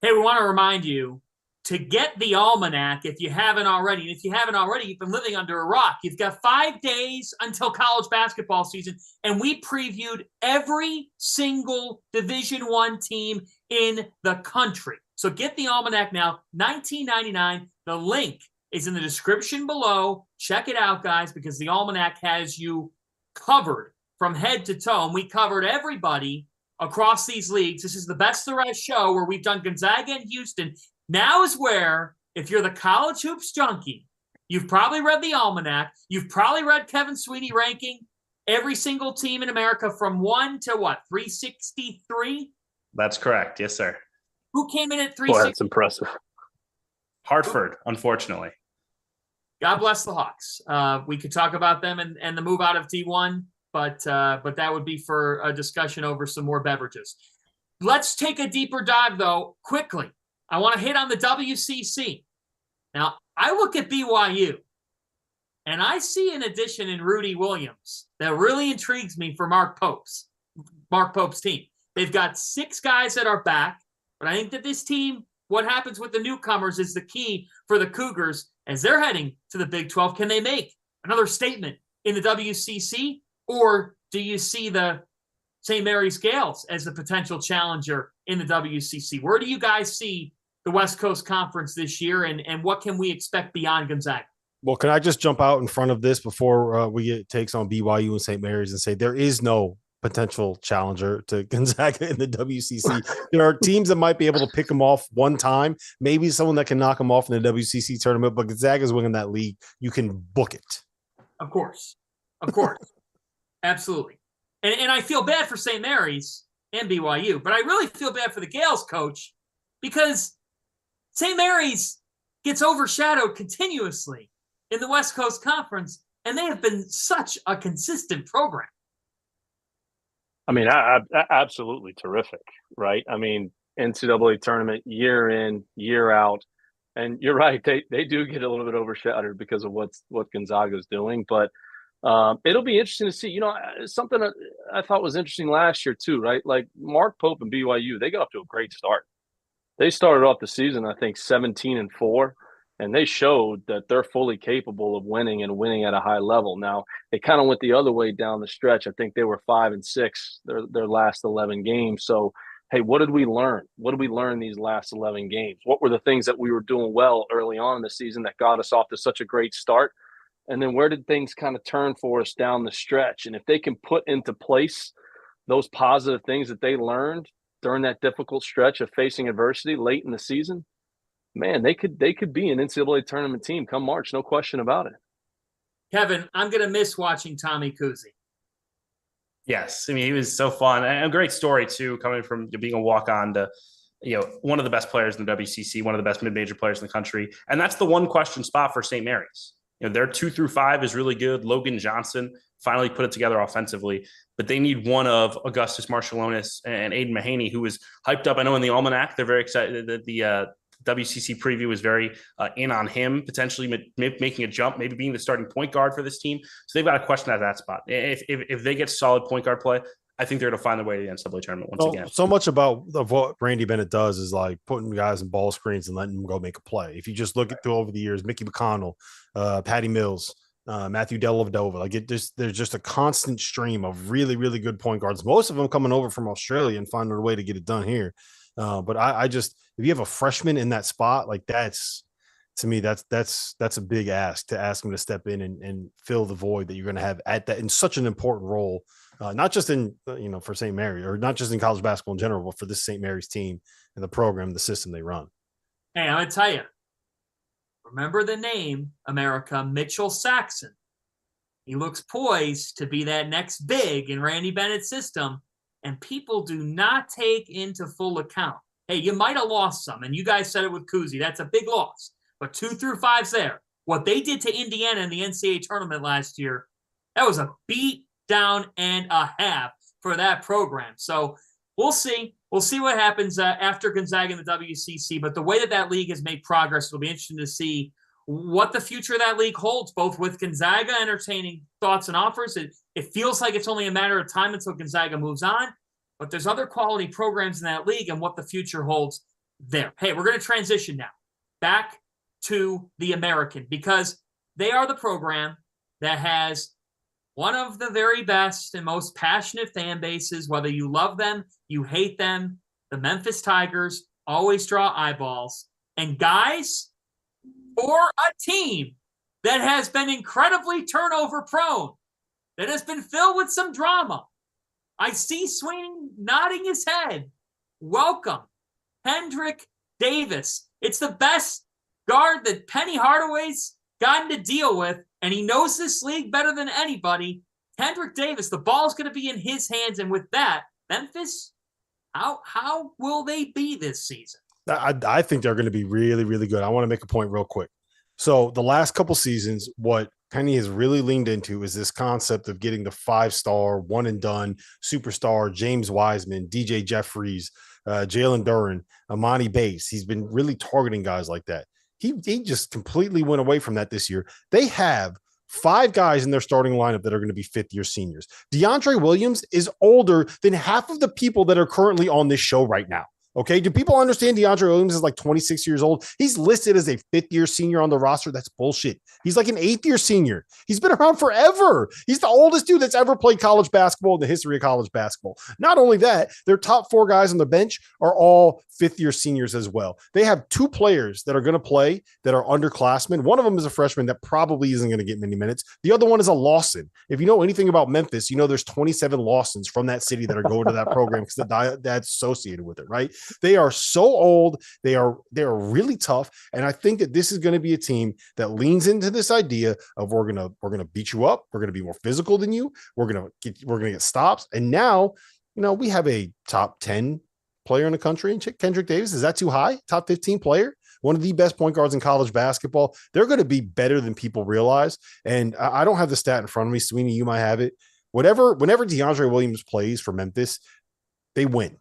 Hey, we want to remind you to get the almanac if you haven't already. And if you haven't already, you've been living under a rock. You've got 5 days until college basketball season, and we previewed every single Division I team in the country. So get the almanac now, $19.99. The link is in the description below. Check it out, guys, because the almanac has you covered from head to toe. And we covered everybody across these leagues. This is the Best of the Rest show where we've done Gonzaga and Houston. Now is where, if you're the college hoops junkie, you've probably read the almanac. You've probably read Kevin Sweeney ranking every single team in America from 1 to what, 363? That's correct. Yes, sir. Who came in at 360? Boy, that's impressive. Hartford, unfortunately. God bless the Hawks. We could talk about them and the move out of D1, but that would be for a discussion over some more beverages. Let's take a deeper dive, though, quickly. I want to hit on the WCC. Now, I look at BYU, and I see an addition in Rudy Williams that really intrigues me for Mark Pope's team. They've got 6 guys that are back, but I think that this team, what happens with the newcomers is the key for the Cougars as they're heading to the Big 12. Can they make another statement in the WCC, or do you see the St. Mary's Gales as the potential challenger in the WCC? Where do you guys see the West Coast Conference this year, and what can we expect beyond Gonzaga? Well, can I just jump out in front of this before we get takes on BYU and St. Mary's and say there is no potential challenger to Gonzaga in the WCC. There are teams that might be able to pick them off one time, maybe someone that can knock them off in the WCC tournament, but Gonzaga's winning that league. You can book it. Of course. Absolutely. And I feel bad for St. Mary's and BYU, but I really feel bad for the Gales coach because St. Mary's gets overshadowed continuously in the West Coast Conference, and they have been such a consistent program. I mean, absolutely terrific, right? I mean, NCAA tournament year in, year out. And you're right, they do get a little bit overshadowed because of what Gonzaga is doing. But it'll be interesting to see. You know, something I thought was interesting last year too, right? Like Mark Pope and BYU, they got off to a great start. They started off the season, I think, 17-4. And they showed that they're fully capable of winning and winning at a high level. Now, it kind of went the other way down the stretch. I think they were 5-6 their last 11 games. So, hey, what did we learn? What did we learn these last 11 games? What were the things that we were doing well early on in the season that got us off to such a great start? And then where did things kind of turn for us down the stretch? And if they can put into place those positive things that they learned during that difficult stretch of facing adversity late in the season, man, they could be an NCAA tournament team come March, no question about it. Kevin, I'm going to miss watching Tommy Kuzi. Yes, I mean, he was so fun. And a great story, too, coming from being a walk-on to, one of the best players in the WCC, one of the best mid-major players in the country. And that's the one question spot for St. Mary's. Their 2-5 is really good. Logan Johnson finally put it together offensively. But they need one of Augustus Marshallonis and Aiden Mahaney, who was hyped up. I know in the Almanac, they're very excited that the WCC preview was very in on him, potentially making a jump, maybe being the starting point guard for this team. So they've got a question at that spot. If they get solid point guard play, I think they're going to find their way to the NCAA tournament once again. So much of what Randy Bennett does is like putting guys in ball screens and letting them go make a play. If you just look at through over the years, Mickey McConnell, Patty Mills, Matthew Dellavedova, like there's just a constant stream of really, really good point guards. Most of them coming over from Australia and finding a way to get it done here. But I just, if you have a freshman in that spot, like that's, to me, that's a big ask to ask him to step in and fill the void that you're going to have at that in such an important role, not just in, for St. Mary or not just in college basketball in general, but for this St. Mary's team and the program, the system they run. Hey, I'm going to tell you, remember the name, America, Mitchell Saxon. He looks poised to be that next big in Randy Bennett's system. And people do not take into full account. Hey, you might have lost some, and you guys said it with Kuzi. That's a big loss. But 2-5's there. What they did to Indiana in the NCAA tournament last year, that was a beat down and a half for that program. So we'll see. We'll see what happens after Gonzaga in the WCC. But the way that league has made progress, it'll be interesting to see what the future of that league holds, both with Gonzaga entertaining thoughts and offers. It feels like it's only a matter of time until Gonzaga moves on, but there's other quality programs in that league and what the future holds there. Hey, we're going to transition now back to the American because they are the program that has one of the very best and most passionate fan bases, whether you love them, you hate them. The Memphis Tigers always draw eyeballs. And guys, for a team that has been incredibly turnover prone, that has been filled with some drama, I see Sweeney nodding his head. Welcome, Hendrick Davis. It's the best guard that Penny Hardaway's gotten to deal with, and he knows this league better than anybody. Hendrick Davis, the ball's going to be in his hands, and with that, Memphis, how will they be this season? I think they're going to be really, really good. I want to make a point real quick. So the last couple seasons, what Penny has really leaned into is this concept of getting the 5-star, one and done superstar, James Wiseman, DJ Jeffries, Jalen Duren, Amani Bates. He's been really targeting guys like that. He just completely went away from that this year. They have 5 guys in their starting lineup that are going to be fifth-year seniors. DeAndre Williams is older than half of the people that are currently on this show right now. Okay. Do people understand DeAndre Williams is like 26 years old? He's listed as a 5th-year senior on the roster. That's bullshit. He's like an 8th-year senior. He's been around forever. He's the oldest dude that's ever played college basketball in the history of college basketball. Not only that, their top 4 guys on the bench are all 5th-year seniors as well. They have 2 players that are going to play that are underclassmen. One of them is a freshman that probably isn't going to get many minutes. The other one is a Lawson. If you know anything about Memphis, you know there's 27 Lawsons from that city that are going to that program because that's associated with it, right? They are so old. They are really tough. And I think that this is going to be a team that leans into this idea of we're gonna beat you up. We're gonna be more physical than you. We're gonna get stops. And now, we have a top 10 player in the country in Kendrick Davis. Is that too high? Top 15 player? One of the best point guards in college basketball. They're going to be better than people realize. And I don't have the stat in front of me. Sweeney, you might have it. Whenever DeAndre Williams plays for Memphis, they win.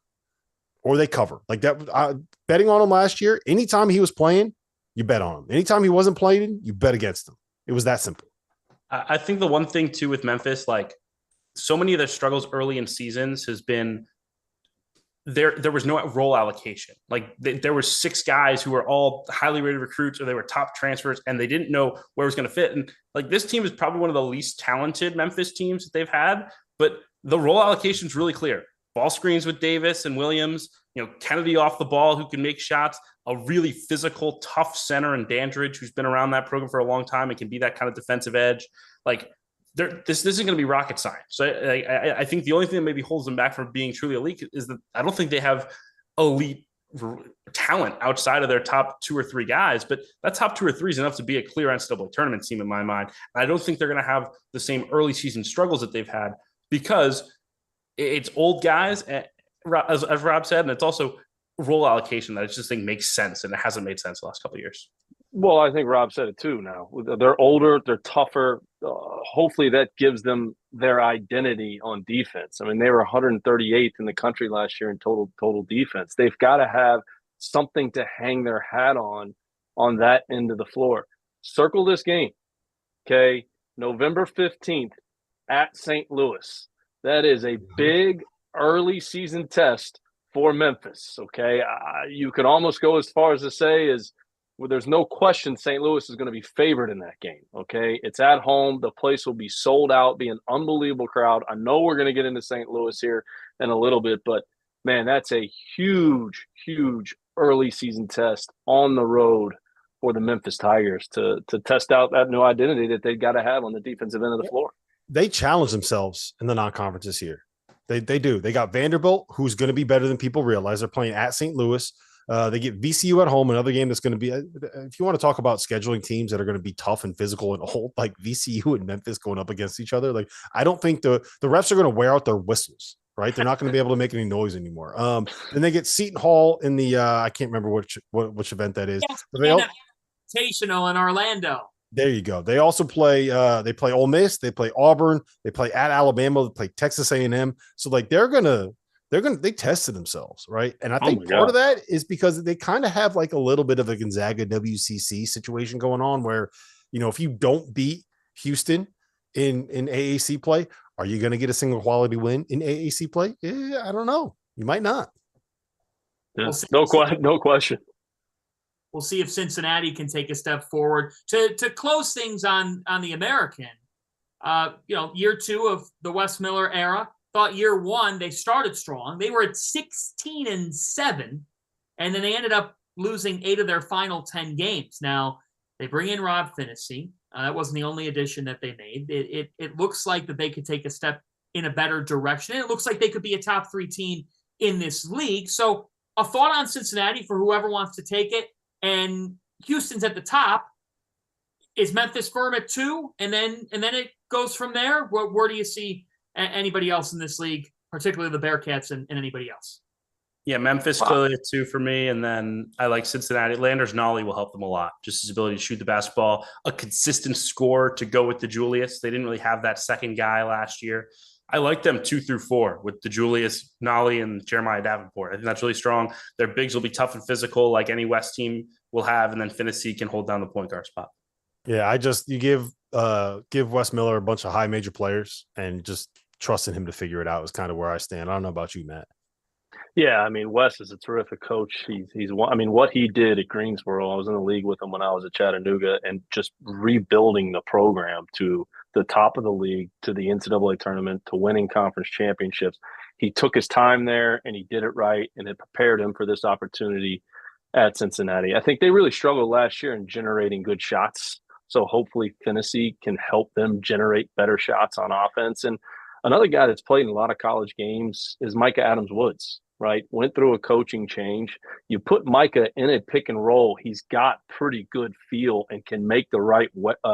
Or they cover like that. Betting on him last year, anytime he was playing, you bet on him. Anytime he wasn't playing, you bet against him. It was that simple. I think the one thing too with Memphis, like so many of their struggles early in seasons has been there was no role allocation. Like there were 6 guys who were all highly rated recruits or they were top transfers and they didn't know where it was going to fit. And like this team is probably one of the least talented Memphis teams that they've had, but the role allocation is really clear. Ball screens with Davis and Williams, Kennedy off the ball who can make shots, a really physical, tough center in Dandridge who's been around that program for a long time and can be that kind of defensive edge. Like this isn't going to be rocket science. So I think the only thing that maybe holds them back from being truly elite is that I don't think they have elite talent outside of their top 2 or 3 guys, but that top 2 or 3 is enough to be a clear NCAA tournament team in my mind. And I don't think they're going to have the same early season struggles that they've had because it's old guys, as Rob said, and it's also role allocation that I just think makes sense, and it hasn't made sense the last couple of years. Well, I think Rob said it too now. They're older, they're tougher. Hopefully that gives them their identity on defense. I mean, they were 138th in the country last year in total defense. They've got to have something to hang their hat on that end of the floor. Circle this game, okay? November 15th at St. Louis. That is a big early season test for Memphis, okay? You could almost go as far as to say there's no question St. Louis is going to be favored in that game, okay? It's at home. The place will be sold out, be an unbelievable crowd. I know we're going to get into St. Louis here in a little bit, but, man, that's a huge, huge early season test on the road for the Memphis Tigers to test out that new identity that they've got to have on the defensive end of the floor. They challenge themselves in the non-conference this year. They do. They got Vanderbilt, who's going to be better than people realize. They're playing at St. Louis. They get VCU at home, another game that's going to be, if you want to talk about scheduling teams that are going to be tough and physical and old, like VCU and Memphis going up against each other. Like, I don't think the refs are going to wear out their whistles, right? They're not going to be able to make any noise anymore. And they get Seton Hall in the, I can't remember which event that is. Yes, Invitational in Orlando. There you go. They also play. They play Ole Miss. They play Auburn. They play at Alabama. They play Texas A&M. So like they tested themselves, right? And I think part of that is because they kind of have like a little bit of a Gonzaga WCC situation going on, where if you don't beat Houston in AAC play, are you going to get a single quality win in AAC play? I don't know. You might not. Yeah, no question. We'll see if Cincinnati can take a step forward to close things on the American. Year 2 of the Wes Miller era. Thought year 1 they started strong. They were at 16-7, and then they ended up losing 8 of their final 10 games. Now they bring in Rob Finney. That wasn't the only addition that they made. It looks like that they could take a step in a better direction, and it looks like they could be a top 3 team in this league. So a thought on Cincinnati for whoever wants to take it. And Houston's at the top. Is Memphis firm at 2? And then it goes from there? Where do you see anybody else in this league, particularly the Bearcats and anybody else? Yeah, Memphis clearly a 2 for me. And then I like Cincinnati. Landers Nolly will help them a lot. Just his ability to shoot the basketball, a consistent score to go with the Julius. They didn't really have that second guy last year. I like them 2 through 4 with the Julius, Nolly, and Jeremiah Davenport. I think that's really strong. Their bigs will be tough and physical like any West team will have. And then Finney can hold down the point guard spot. Yeah, you give Wes Miller a bunch of high major players and just trusting him to figure it out is kind of where I stand. I don't know about you, Matt. Yeah, I mean, Wes is a terrific coach. He's I mean, what he did at Greensboro, I was in the league with him when I was at Chattanooga, and just rebuilding the program to the top of the league, to the NCAA tournament, to winning conference championships. He took his time there and he did it right, and it prepared him for this opportunity at Cincinnati. I think they really struggled last year in generating good shots. So hopefully Finney can help them generate better shots on offense. And another guy that's played in a lot of college games is Micah Adams-Woods. Right, went through a coaching change. You put Micah in a pick and roll, he's got pretty good feel and can make the right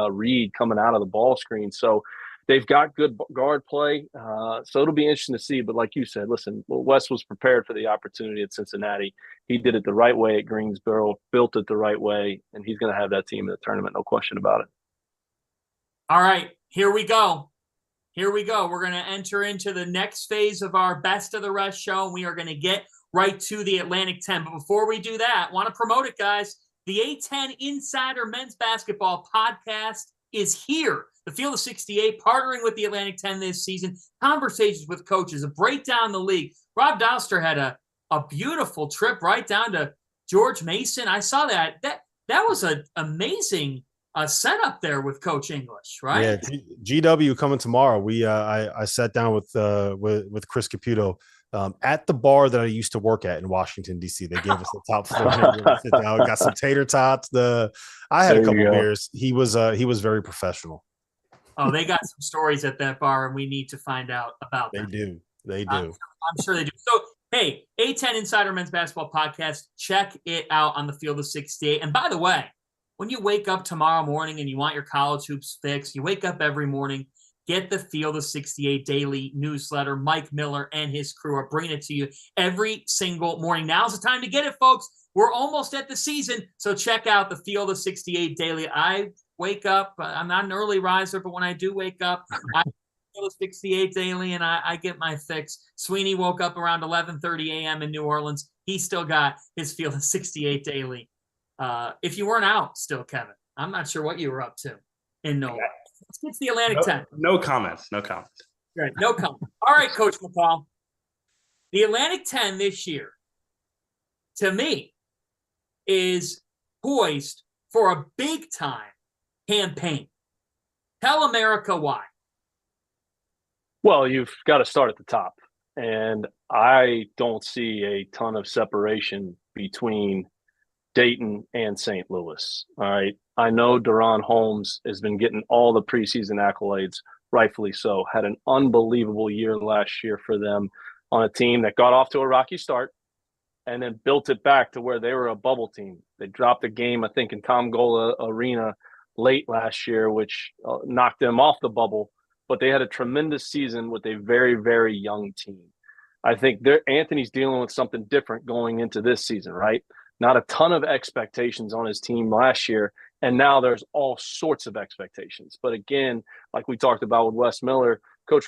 read coming out of the ball screen. So they've got good guard play. So it'll be interesting to see. But like you said, listen, Wes was prepared for the opportunity at Cincinnati. He did it the right way at Greensboro, built it the right way, and he's going to have that team in the tournament, no question about it. All right, here we go. Here we go. We're going to enter into the next phase of our Best of the Rest show, and we are going to get right to the Atlantic 10. But before we do that, I want to promote it, guys. The A10 Insider Men's Basketball Podcast is here. The Field of 68, partnering with the Atlantic 10 this season, conversations with coaches, a breakdown the league. Rob Dauster had a beautiful trip right down to George Mason. I saw that. That was an amazing setup there with Coach English, right? Yeah, GW coming tomorrow. I sat down with Chris Caputo at the bar that I used to work at in Washington D.C. They gave us the top floor. Sit down, got some tater tots. I had a couple beers. He was very professional. Oh, they got some stories at that bar, and we need to find out about them. They do. I'm sure they do. So, hey, A10 Insider Men's Basketball Podcast. Check it out on the Field of 68. And by the way, when you wake up tomorrow morning and you want your college hoops fixed, you wake up every morning, get the Field of 68 daily newsletter. Mike Miller and his crew are bringing it to you every single morning. Now's the time to get it, folks. We're almost at the season, so check out the Field of 68 daily. I wake up. I'm not an early riser, but when I do wake up, I Field of 68 daily, and I get my fix. Sweeney woke up around 11:30 a.m. in New Orleans. He still got his Field of 68 daily. If you weren't out still, Kevin, I'm not sure what you were up to in Nola. Let's get to the Atlantic 10. No comments. Right, no comment. All right, Coach McCall. The Atlantic 10 this year, to me, is poised for a big-time campaign. Tell America why. Well, you've got to start at the top. And I don't see a ton of separation between Dayton and St. Louis. All right. I know Deron Holmes has been getting all the preseason accolades, rightfully so. Had an unbelievable year last year for them on a team that got off to a rocky start and then built it back to where they were a bubble team. They dropped a game, I think, in Tom Gola Arena late last year, which knocked them off the bubble. But they had a tremendous season with a very, very young team. I think Anthony's dealing with something different going into this season, right? Not a ton of expectations on his team last year, and now there's all sorts of expectations. But again, like we talked about with Wes Miller, Coach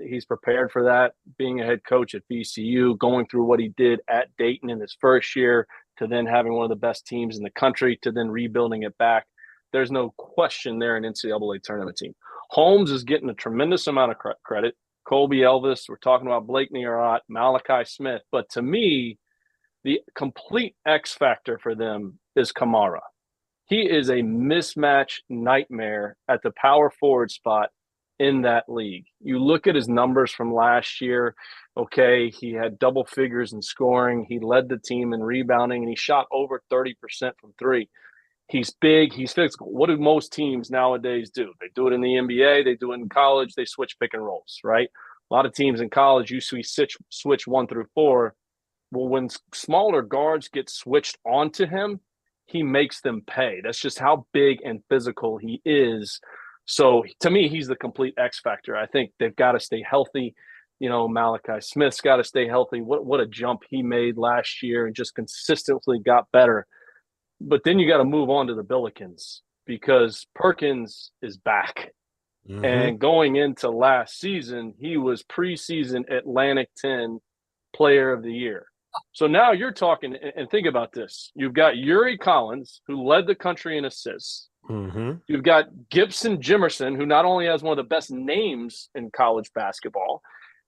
he's prepared for that, being a head coach at VCU, going through what he did at Dayton in his first year, to then having one of the best teams in the country, to then rebuilding it back. There's no question they're an NCAA tournament team. Holmes is getting a tremendous amount of credit. Colby Elvis, we're talking about Blake Nearot, Malachi Smith. But to me, the complete X factor for them is Kamara. He is a mismatch nightmare at the power forward spot in that league. You look at his numbers from last year. Okay, he had double figures in scoring. He led the team in rebounding, and he shot over 30% from three. He's big. He's physical. What do most teams nowadays do? They do it in the NBA. They do it in college. They switch pick and rolls, right? A lot of teams in college usually switch 1 through 4. Well, when smaller guards get switched onto him, he makes them pay. That's just how big and physical he is. So to me, he's the complete X factor. I think they've got to stay healthy. Malachi Smith's got to stay healthy. What a jump he made last year and just consistently got better. But then you got to move on to the Billikens because Perkins is back. Mm-hmm. And going into last season, he was preseason Atlantic 10 Player of the Year. So now you're talking, and think about this. You've got Yuri Collins, who led the country in assists. Mm-hmm. You've got Gibson Jimerson, who not only has one of the best names in college basketball,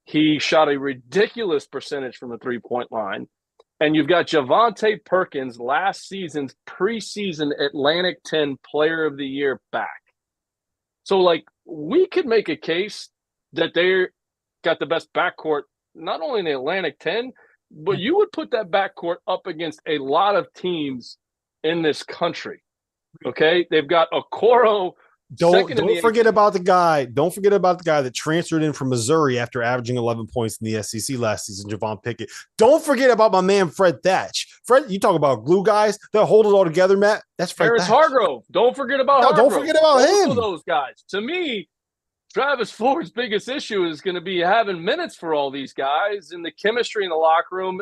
he shot a ridiculous percentage from the three-point line. And you've got Javonte Perkins, last season's preseason Atlantic 10 Player of the Year, back. So, we could make a case that they're got the best backcourt, not only in the Atlantic 10, but you would put that backcourt up against a lot of teams in this country. Okay? They've got Okoro. Don't forget about the guy. Don't forget about the guy that transferred in from Missouri after averaging 11 points in the SEC last season, Javon Pickett. Don't forget about my man Fred Thatch. Fred, you talk about glue guys that hold it all together, Matt. That's Fred Harris Thatch. Hargrove. Don't forget about Hargrove. Don't forget about him. Both of those guys. To me, Travis Ford's biggest issue is going to be having minutes for all these guys and the chemistry in the locker room.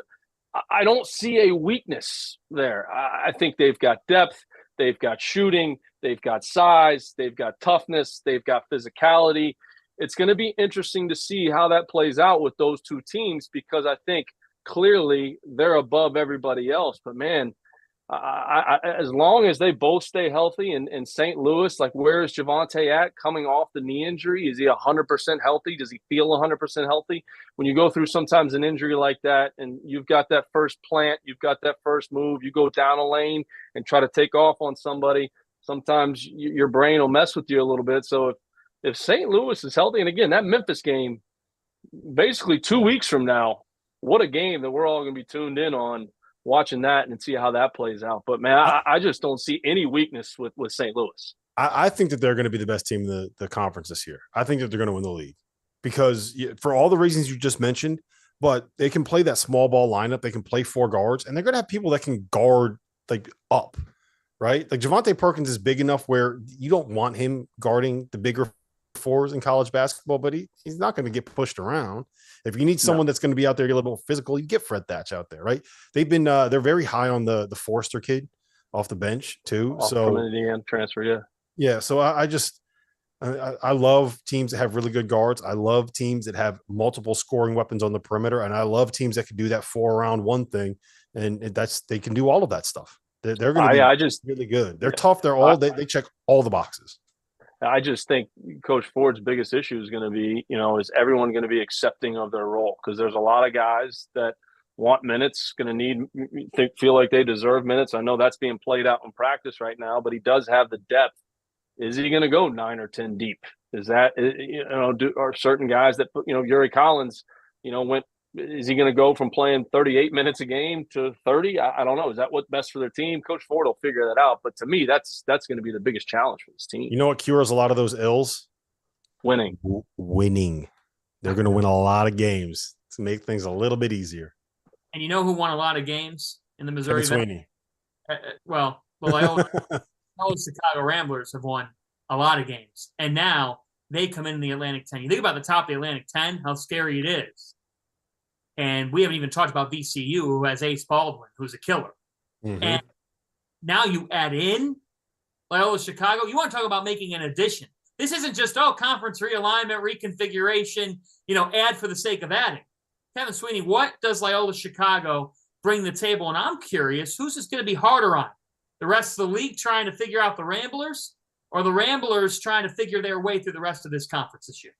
I don't see a weakness there. I think they've got depth. They've got shooting. They've got size. They've got toughness. They've got physicality. It's going to be interesting to see how that plays out with those two teams because I think clearly they're above everybody else. But, man, as long as they both stay healthy in St. Louis, where is Javonte at coming off the knee injury? Is he 100% healthy? Does he feel 100% healthy? When you go through sometimes an injury like that and you've got that first plant, you've got that first move, you go down a lane and try to take off on somebody, sometimes your brain will mess with you a little bit. So if St. Louis is healthy, and again, that Memphis game, basically 2 weeks from now, what a game that we're all going to be tuned in on, watching that and see how that plays out. But, man, I just don't see any weakness with St. Louis. I think that they're going to be the best team in the conference this year. I think that they're going to win the league because for all the reasons you just mentioned, but they can play that small ball lineup. They can play four guards, and they're going to have people that can guard up, right? Javonte Perkins is big enough where you don't want him guarding the bigger fours in college basketball, but he's not going to get pushed around. If you need someone that's going to be out there a little more physical, you get Fred Thatch out there, right? They've been they're very high on the Forster kid off the bench too. From Indiana transfer, yeah. So I love teams that have really good guards. I love teams that have multiple scoring weapons on the perimeter, and I love teams that can do that 4-around-1 thing, and they can do all of that stuff. They're going to be really good. They're tough. They check all the boxes. I just think Coach Ford's biggest issue is going to be, is everyone going to be accepting of their role? Because there's a lot of guys that want minutes, going to feel like they deserve minutes. I know that's being played out in practice right now, but he does have the depth. Is he going to go 9 or 10 deep? Is that, are certain guys that, Yuri Collins, is he going to go from playing 38 minutes a game to 30? I don't know. Is that what's best for their team? Coach Ford will figure that out. But to me, that's going to be the biggest challenge for this team. You know what cures a lot of those ills? Winning. They're going to win a lot of games to make things a little bit easier. And you know who won a lot of games in the Missouri? Sweeney. Well, Chicago Ramblers have won a lot of games. And now they come in the Atlantic 10. You think about the top of the Atlantic 10, how scary it is. And we haven't even talked about VCU, who has Ace Baldwin, who's a killer. Mm-hmm. And now you add in Loyola Chicago. You want to talk about making an addition. This isn't just, conference realignment, reconfiguration, add for the sake of adding. Kevin Sweeney, what does Loyola Chicago bring to the table? And I'm curious, who's this going to be harder on? The rest of the league trying to figure out the Ramblers, or the Ramblers trying to figure their way through the rest of this conference this year?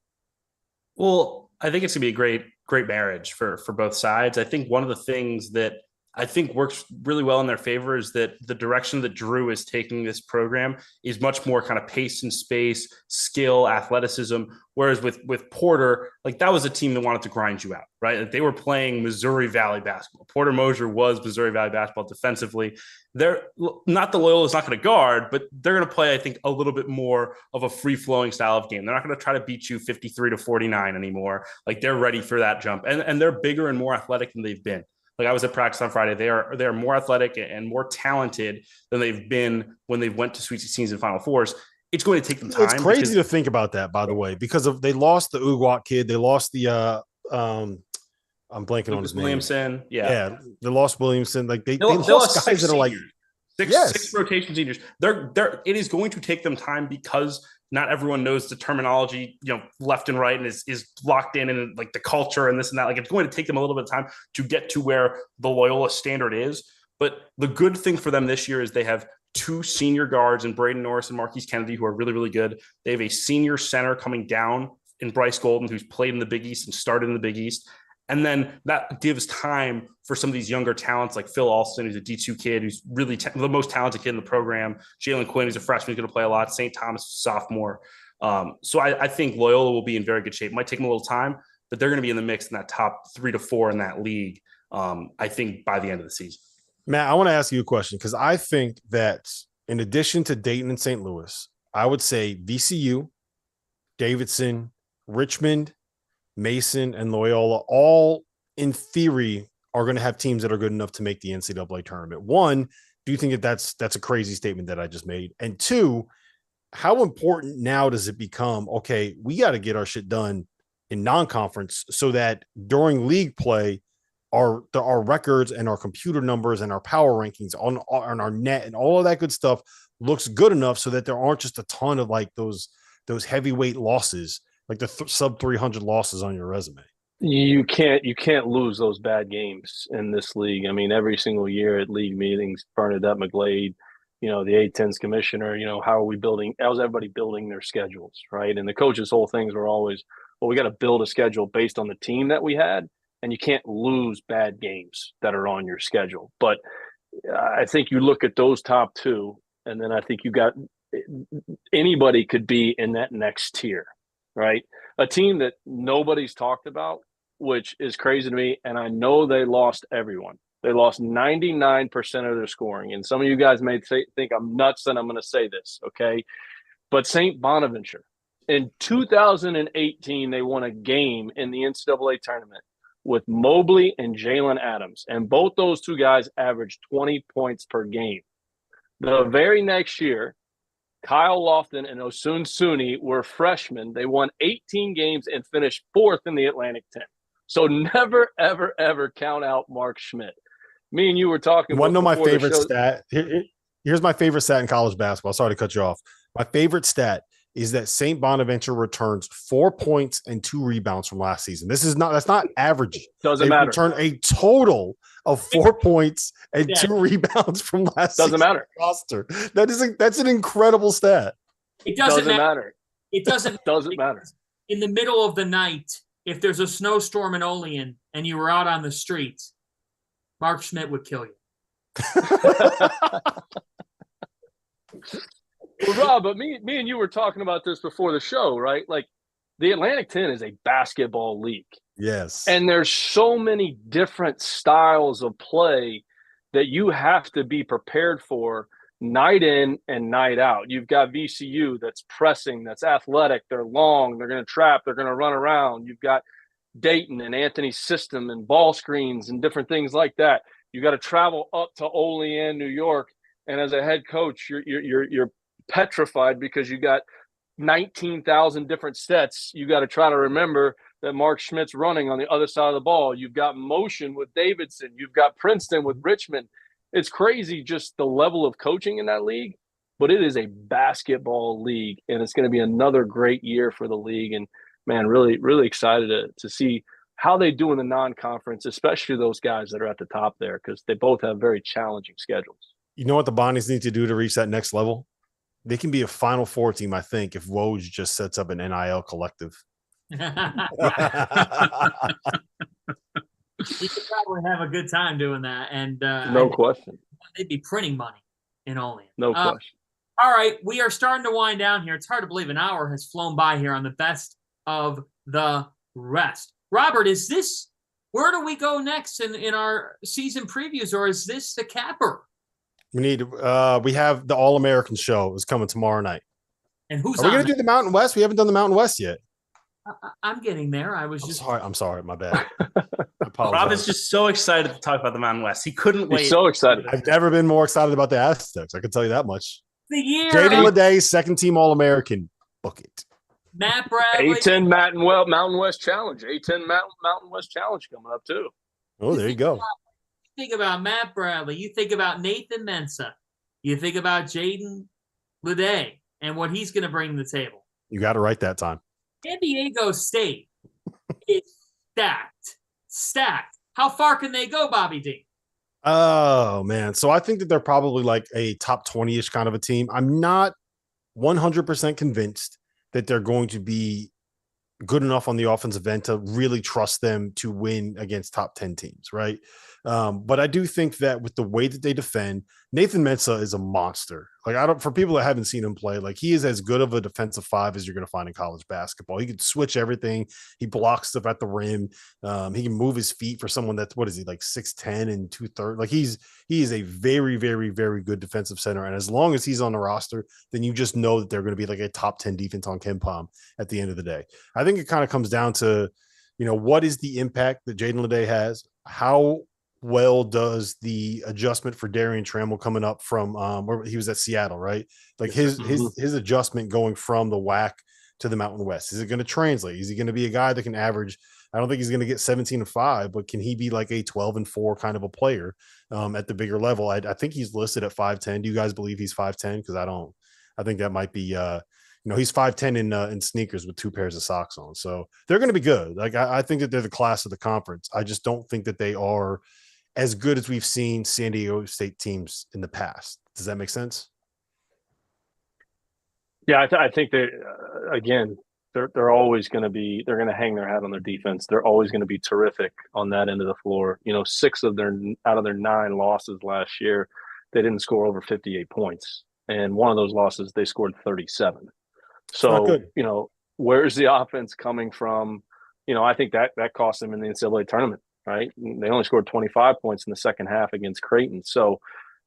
Well, I think it's going to be a great marriage for both sides. I think one of the things that I think works really well in their favor is that the direction that Drew is taking this program is much more kind of pace and space, skill, athleticism. Whereas with Porter, that was a team that wanted to grind you out, right? They were playing Missouri Valley basketball. Porter Moser was Missouri Valley basketball defensively. They're not the Loyola's not going to guard, but they're going to play, I think, a little bit more of a free-flowing style of game. They're not going to try to beat you 53-49 anymore. They're ready for that jump. And they're bigger and more athletic than they've been. I was at practice on Friday. They are more athletic and more talented than they've been when they went to Sweet 16s and Final Fours. It's going to take them time. It's crazy to think about that, by the way, because they lost the Uguat kid. They lost the I'm blanking on his name. Williamson. Yeah. They lost Williamson. Like they lost lost guys that are seniors. like six rotation seniors. It is going to take them time because not everyone knows the terminology, left and right, and is locked in and like the culture and this and that. Like it's going to take them a little bit of time to get to where the Loyola standard is. But the good thing for them this year is they have 2 senior guards in Braden Norris and Marquise Kennedy who are really, really good. They have a senior center coming down in Bryce Golden, who's played in the Big East and started in the Big East. And then that gives time for some of these younger talents like Phil Alston, who's a D2 kid, who's really the most talented kid in the program. Jalen Quinn, who's a freshman, who's going to play a lot. St. Thomas, sophomore. So I think Loyola will be in very good shape. It might take them a little time, but they're going to be in the mix in that top 3 to 4 in that league, I think, by the end of the season. Matt, I want to ask you a question because I think that in addition to Dayton and St. Louis, I would say VCU, Davidson, Richmond, Mason, and Loyola all in theory are going to have teams that are good enough to make the NCAA tournament. One, do you think that that's a crazy statement that I just made? And two, how important now does it become? Okay, we got to get our shit done in non-conference so that during league play, our records and our computer numbers and our power rankings on our net and all of that good stuff looks good enough so that there aren't just a ton of like those heavyweight losses, like the sub 300 losses on your resume. You can't lose those bad games in this league. I mean, every single year at league meetings, Bernadette McGlade, the A-10's commissioner, how's everybody building their schedules, right? And the coaches' whole things were always, well, we got to build a schedule based on the team that we had, and you can't lose bad games that are on your schedule. But I think you look at those top 2, and then I think you got anybody could be in that next tier, right? A team that nobody's talked about, which is crazy to me, and I know they lost everyone. They lost 99% of their scoring. And some of you guys may think I'm nuts and I'm going to say this, okay? But St. Bonaventure, in 2018, they won a game in the NCAA tournament with Mobley and Jalen Adams. And both those 2 guys averaged 20 points per game. The very next year, Kyle Lofton and Osun Sweeney were freshmen. They won 18 games and finished 4th in the Atlantic 10. So never, ever, ever count out Mark Schmidt. Me and you were talking. You want to know my favorite stat? Here's my favorite stat in college basketball. Sorry to cut you off. My favorite stat is that St. Bonaventure returns 4 points and 2 rebounds from last season. That's not average. Doesn't matter. Return a total of 4 points and 2 rebounds from last season. Doesn't matter. Roster. That's an incredible stat. It doesn't matter. It doesn't matter. In the middle of the night, if there's a snowstorm in Olean and you were out on the streets, Mark Schmidt would kill you. Well, Rob, but me and you were talking about this before the show, right? Like the Atlantic 10 is a basketball league. Yes. And there's so many different styles of play that you have to be prepared for night in and night out. You've got VCU that's pressing, that's athletic, they're long, they're going to trap, they're going to run around. You've got Dayton and Anthony's system and ball screens and different things like that. You got to travel up to Olean, New York, and as a head coach, you're petrified because you got 19,000 different sets. You got to try to remember that Mark Schmidt's running on the other side of the ball. You've got motion with Davidson. You've got Princeton with Richmond. It's crazy just the level of coaching in that league, but it is a basketball league, and it's going to be another great year for the league. And man, really, really excited to see how they do in the non-conference, especially those guys that are at the top there, because they both have very challenging schedules. You know what the Bonnies need to do to reach that next level? They can be a Final Four team, I think, if Woj just sets up an NIL collective. You could probably have a good time doing that. And no question. They'd be printing money in Olean. No question. All right, we are starting to wind down here. It's hard to believe an hour has flown by here on the best of the rest. Robert, where do we go next in our season previews, or is this the capper? We have the All-American show is coming tomorrow night. And who's Are we going to do the Mountain West? We haven't done the Mountain West yet. I'm getting there. I'm sorry. My bad. Rob is just so excited to talk about the Mountain West. He couldn't wait. He's so excited. I've never been more excited about the Aztecs. I can tell you that much. The year. Jaden Leday, second team All-American. Book it. Matt Bradley. A10 Mountain West Challenge. A10 Mountain West Challenge coming up too. Oh, there you go. Think about Matt Bradley. You think about Nathan Mensah. You think about Jaden Leday and what he's going to bring to the table. You got it right that time. San Diego State is stacked. How far can they go, Bobby D? Oh, man. So I think that they're probably like a top 20-ish kind of a team. I'm not 100% convinced that they're going to be good enough on the offensive end to really trust them to win against top 10 teams, right? But I do think that with the way that they defend, Nathan Mensah is a monster. Like, for people that haven't seen him play, like, he is as good of a defensive five as you're going to find in college basketball. He can switch everything. He blocks stuff at the rim. He can move his feet for someone that's, what is he, like 6'10" and 230. Like, he is a very, very, very good defensive center. And as long as he's on the roster, then you just know that they're going to be like a top 10 defense on KenPom at the end of the day. I think it kind of comes down to, what is the impact that Jaden Leday has? How well does the adjustment for Darian Trammell coming up from where he was at Seattle, right? Like his adjustment going from the WAC to the Mountain West. Is it going to translate? Is he going to be a guy that can average? I don't think he's going to get 17-5, but can he be like a 12-4 kind of a player at the bigger level? I think he's listed at 5'10". Do you guys believe he's 5'10"? Because I don't. I think that might be he's 5'10" in sneakers with 2 pairs of socks on. So they're going to be good. Like I think that they're the class of the conference. I just don't think that they are as good as we've seen San Diego State teams in the past. Does that make sense? Yeah, I think that again, they're always going to be. They're going to hang their hat on their defense. They're always going to be terrific on that end of the floor. 6 out of their 9 losses last year, they didn't score over 58 points, and one of those losses they scored 37. So where's the offense coming from? I think that cost them in the NCAA tournament. Right, they only scored 25 points in the second half against Creighton. So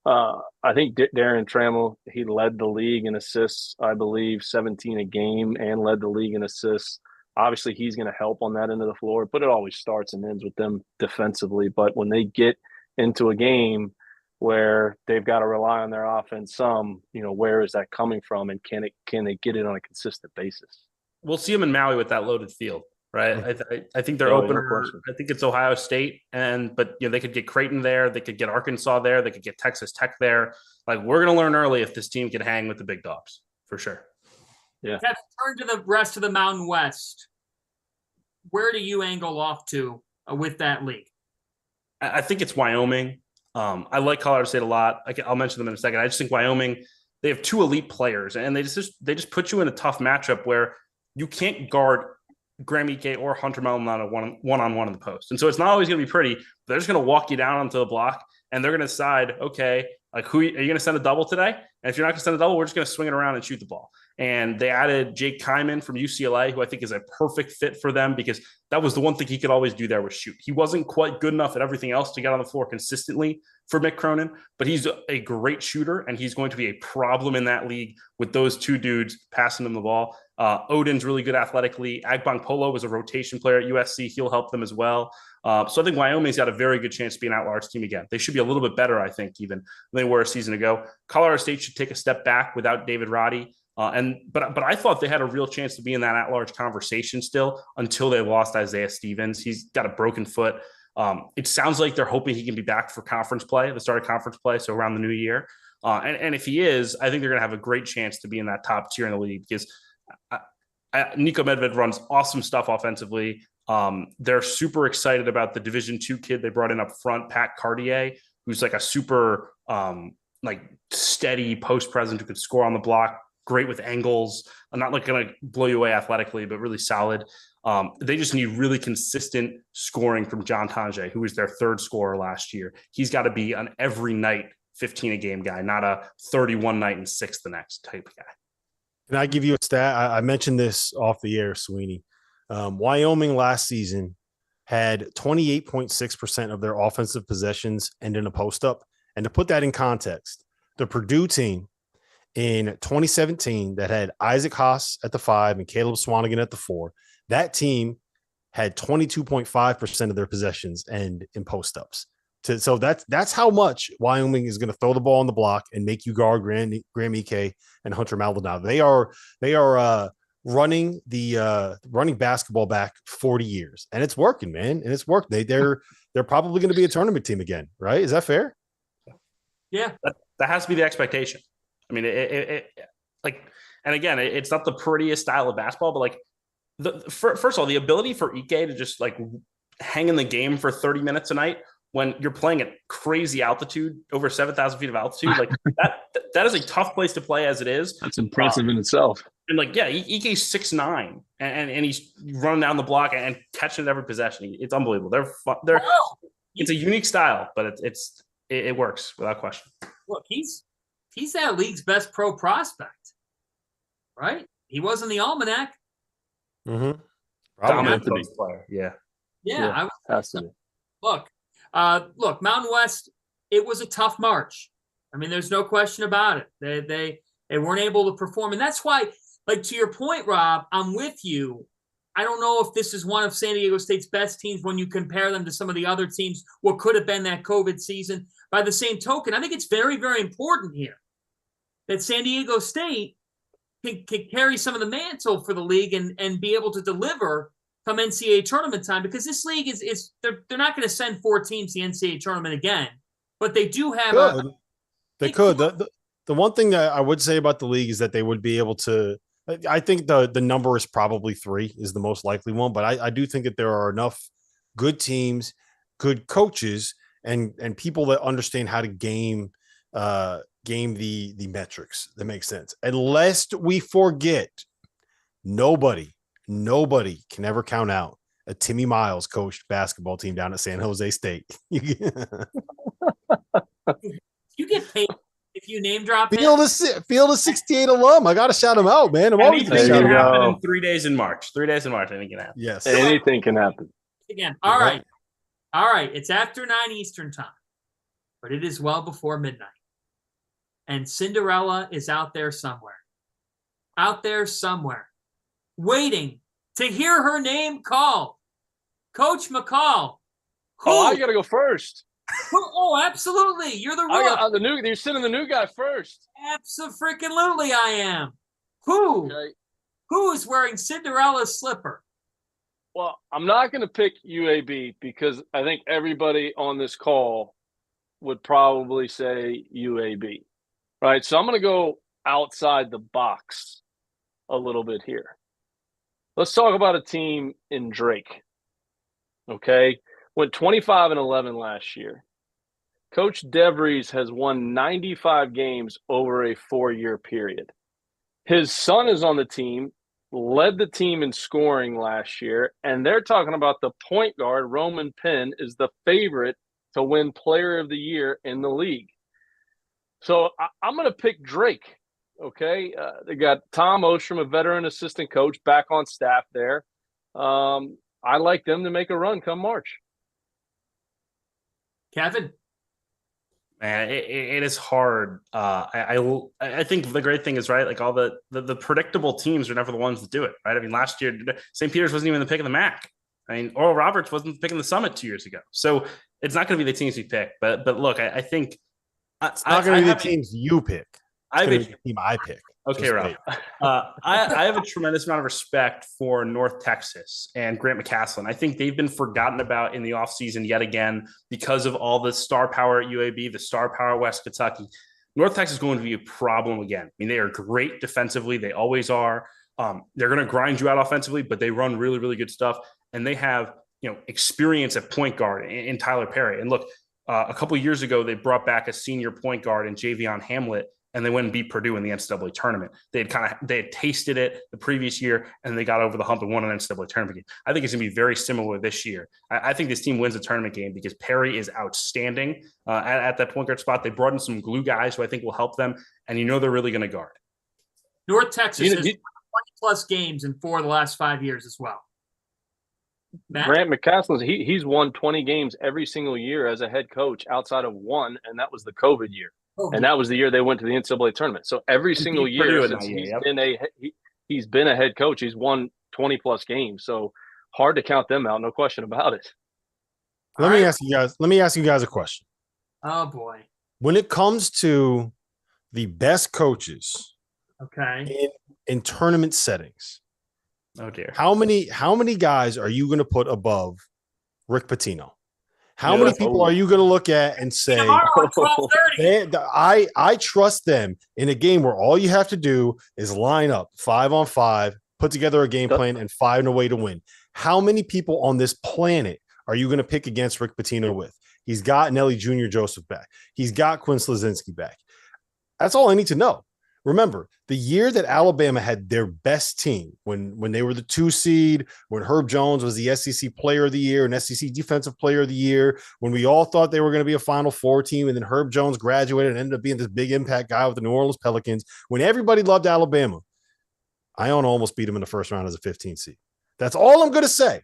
I think Darian Trammell, he led the league in assists, I believe, 17 a game, and led the league in assists. Obviously, he's going to help on that end of the floor, but it always starts and ends with them defensively. But when they get into a game where they've got to rely on their offense some, where is that coming from, and can they get it on a consistent basis? We'll see them in Maui with that loaded field. Right. I think they're opener. I think it's Ohio State. But they could get Creighton there. They could get Arkansas there. They could get Texas Tech there. Like, we're going to learn early if this team can hang with the big dogs for sure. Yeah. Let's turn to the rest of the Mountain West. Where do you angle off to with that league? I think it's Wyoming. I like Colorado State a lot. I'll mention them in a second. I just think Wyoming, they have 2 elite players, and they just put you in a tough matchup where you can't guard Graham Ike or Hunter Maldonado one-on-one in the post. And so it's not always going to be pretty. They're just going to walk you down onto the block, and they're going to decide, okay, like, who are you going to send a double today? And if you're not going to send a double, we're just going to swing it around and shoot the ball. And they added Jake Kyman from UCLA, who I think is a perfect fit for them, because that was the one thing he could always do there was shoot. He wasn't quite good enough at everything else to get on the floor consistently for Mick Cronin, but he's a great shooter, and he's going to be a problem in that league with those 2 dudes passing him the ball. Odin's really good athletically. Agbong Polo was a rotation player at USC. He'll help them as well. So I think Wyoming's got a very good chance to be an at-large team again. They should be a little bit better, I think, even than they were a season ago. Colorado State should take a step back without David Roddy. But I thought they had a real chance to be in that at-large conversation still until they lost Isaiah Stevens. He's got a broken foot. It sounds like they're hoping he can be back for conference play, the start of conference play, so around the new year. And if he is, I think they're going to have a great chance to be in that top tier in the league, because Niko Medved runs awesome stuff offensively. They're super excited about the Division II kid they brought in up front, Pat Cartier, who's like a super steady post presence who could score on the block, great with angles. I'm not going to blow you away athletically, but really solid. They just need really consistent scoring from John Tange, who was their 3rd scorer last year. He's got to be an every night 15 a game guy, not a 31 night and 6 the next type of guy. Can I give you a stat? I mentioned this off the air, Sweeney. Wyoming last season had 28.6% of their offensive possessions end in a post-up. And to put that in context, the Purdue team in 2017 that had Isaac Haas at the 5 and Caleb Swanigan at the 4, that team had 22.5% of their possessions end in post-ups. So that's how much Wyoming is going to throw the ball on the block and make you guard Graham Ike and Hunter Maldonado. They are running basketball back 40 years, and it's working, man. And it's worked. They're probably going to be a tournament team again, right? Is that fair? Yeah, that has to be the expectation. I mean, and again, it's not the prettiest style of basketball, but like first of all, the ability for Ike to just like hang in the game for 30 minutes a night when you're playing at crazy altitude, over 7,000 feet of altitude, like that is a tough place to play as it is. That's impressive in itself. And like, yeah, Ike's 6'9", and he's running down the block and catching every possession. It's unbelievable. It's a unique style, but it works without question. Look, he's that league's best pro prospect, right? He was in the almanac. Mm-hmm. Dominant player. Yeah. Has to be. Look, Mountain West, it was a tough March. I mean, there's no question about it. They weren't able to perform. And that's why, like, to your point, Rob, I'm with you. I don't know if this is one of San Diego State's best teams when you compare them to some of the other teams, what could have been that COVID season. By the same token, I think it's very, very important here that San Diego State can carry some of the mantle for the league and be able to deliver come NCAA tournament time, because this league is they're not going to send 4 teams to the NCAA tournament again, but they do have They could. The one thing that I would say about the league is that they would be able to. I think the number is probably 3 is the most likely one, but I do think that there are enough good teams, good coaches, and people that understand how to game the metrics. That makes sense. And lest we forget, nobody can ever count out a Timmy Miles coached basketball team down at San Jose State. You get paid if you name drop Field of 68 alum. I got to shout him out, man. I'm always anything going to can shout him happen out. in 3 days in March. 3 days in March, anything can happen. Yes. Anything can happen. Again. All right. It's after 9 Eastern time, but it is well before midnight. And Cinderella is out there somewhere, waiting to hear her name called. Coach McCall. I got to go first. Oh, absolutely. You're the rook. You're sending the new guy first. Abso-freaking-lutely I am. Who is wearing Cinderella's slipper? Well, I'm not going to pick UAB because I think everybody on this call would probably say UAB, right? So I'm going to go outside the box a little bit here. Let's talk about a team in Drake, okay? Went 25-11 last year. Coach DeVries has won 95 games over a 4-year period. His son is on the team, led the team in scoring last year, and they're talking about the point guard, Roman Penn, is the favorite to win Player of the Year in the league. So I'm going to pick Drake, okay? They got Tom Ostrom, a veteran assistant coach, back on staff there. I like them to make a run come March. Kevin? Man, it is hard. I think the great thing is, right, like all the predictable teams are never the ones that do it, right? I mean, last year, St. Peter's wasn't even the pick of the MAC. I mean, Oral Roberts wasn't picking the Summit 2 years ago. So it's not going to be the teams we pick. But look, I think it's not going to be the teams you pick. It's going to be the team I pick. Okay, Rob. I have a tremendous amount of respect for North Texas and Grant McCaslin. I think they've been forgotten about in the offseason yet again because of all the star power at UAB, the star power at West Kentucky. North Texas is going to be a problem again. I mean, they are great defensively. They always are. They're going to grind you out offensively, but they run really, really good stuff. And they have, experience at point guard in Tyler Perry. And look, a couple of years ago, they brought back a senior point guard in Javion Hamlet, and they went and beat Purdue in the NCAA tournament. They had tasted it the previous year, and they got over the hump and won an NCAA tournament game. I think it's going to be very similar this year. I think this team wins a tournament game because Perry is outstanding at that point guard spot. They brought in some glue guys who I think will help them, and they're really going to guard. North Texas has 20-plus games in 4 of the last 5 years as well. Matt? Grant McCaslin, he's won 20 games every single year as a head coach outside of one, and that was the COVID year. And that was the year they went to the NCAA tournament. So every single year since he's been a head coach, he's won 20-plus games. So hard to count them out, no question about it. Let me ask you guys a question. Oh boy. When it comes to the best coaches in tournament settings, Oh dear. How many guys are you going to put above Rick Pitino? How many people are you going to look at and say, tomorrow at 12:30? I trust them in a game where all you have to do is line up 5-on-5, put together a game plan, and find a way to win? How many people on this planet are you going to pick against Rick Pitino with? He's got Nelly Jr. Joseph back. He's got Quinn Slazinski back. That's all I need to know. Remember, the year that Alabama had their best team, when they were the 2 seed, when Herb Jones was the SEC Player of the Year and SEC Defensive Player of the Year, when we all thought they were going to be a Final Four team, and then Herb Jones graduated and ended up being this big impact guy with the New Orleans Pelicans, when everybody loved Alabama, Iona almost beat him in the first round as a 15 seed. That's all I'm going to say.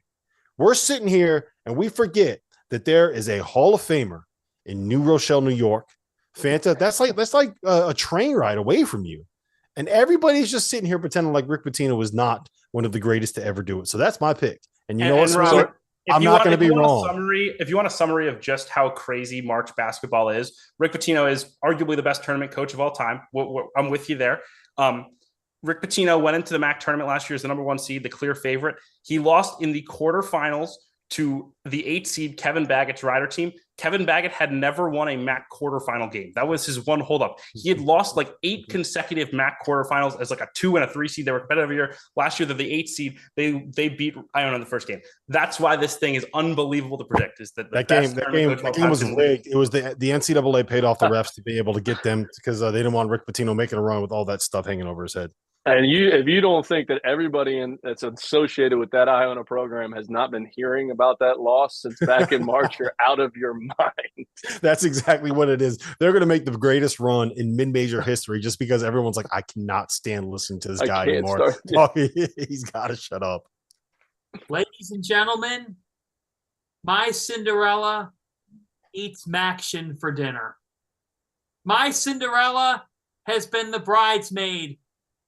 We're sitting here and we forget that there is a Hall of Famer in New Rochelle, New York. Fanta, that's like a train ride away from you. And everybody's just sitting here pretending like Rick Pitino was not one of the greatest to ever do it. So that's my pick. And you know what, Robert? I'm not going to be wrong. If you want a summary of just how crazy March basketball is, Rick Pitino is arguably the best tournament coach of all time. I'm with you there. Rick Pitino went into the MAC tournament last year as the number 1 seed, the clear favorite. He lost in the quarterfinals to the 8 seed Kevin Baggett's Rider team. Kevin Baggett had never won a MAC quarterfinal game. That was his one holdup. He had lost like 8 consecutive MAC quarterfinals as like a 2 and a 3 seed. They were competitive every year. Last year, they're the 8 seed. They beat Iona in the first game. That's why this thing is unbelievable to predict. Is that game was rigged. It was the NCAA paid off the refs to be able to get them because they didn't want Rick Pitino making a run with all that stuff hanging over his head. And if you don't think that everybody that's associated with that Iona program has not been hearing about that loss since back in March, you're out of your mind. That's exactly what it is. They're going to make the greatest run in mid-major history just because everyone's like, I cannot stand listening to this guy anymore. He's got to shut up. Ladies and gentlemen, my Cinderella eats Maction for dinner. My Cinderella has been the bridesmaid.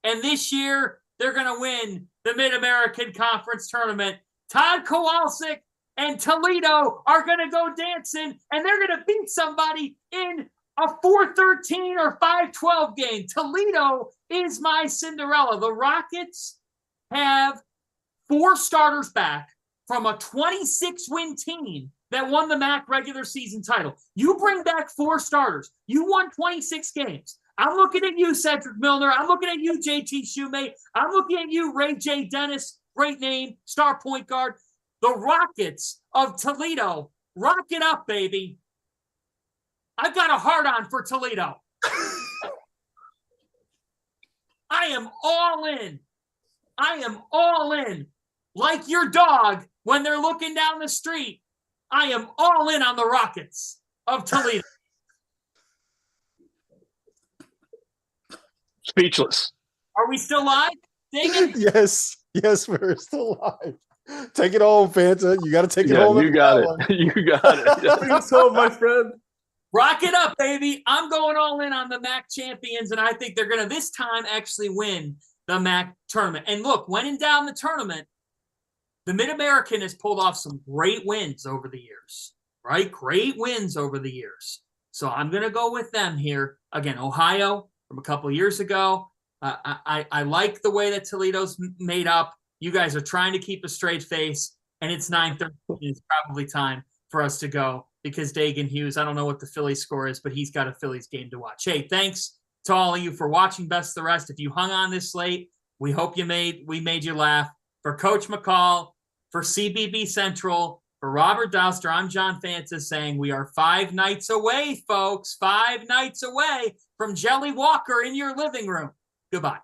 And this year, they're going to win the Mid-American Conference Tournament. Todd Kowalczyk and Toledo are going to go dancing, and they're going to beat somebody in a 4-13 or 5-12 game. Toledo is my Cinderella. The Rockets have 4 starters back from a 26-win team that won the MAC regular season title. You bring back 4 starters. You won 26 games. I'm looking at you, Cedric Milner. I'm looking at you, JT Shoemate. I'm looking at you, Ray J. Dennis. Great name, star point guard. The Rockets of Toledo. Rock it up, baby. I've got a hard-on for Toledo. I am all in. I am all in. Like your dog when they're looking down the street. I am all in on the Rockets of Toledo. Speechless. Are we still live? Yes, we're still live. Take it home, Fanta. You got to take it home. You got it. You got it. Take us home, my friend. Rock it up, baby. I'm going all in on the MAC champions, and I think they're going to this time actually win the MAC tournament. And look, when in down the tournament, the Mid-American has pulled off some great wins over the years, right? Great wins over the years. So I'm going to go with them here. Again, Ohio from a couple years ago. I like the way that Toledo's made up. You guys are trying to keep a straight face, and it's 9:13. It's probably time for us to go because Dagan Hughes, I don't know what the Phillies score is, but he's got a Phillies game to watch. Hey, thanks to all of you for watching Best the Rest. If you hung on this late, we hope we made you laugh. For Coach McCall, for CBB Central, for Robert Dauster, I'm John Fanta saying we are 5 nights away, folks. 5 nights away from Jelly Walker in your living room. Goodbye.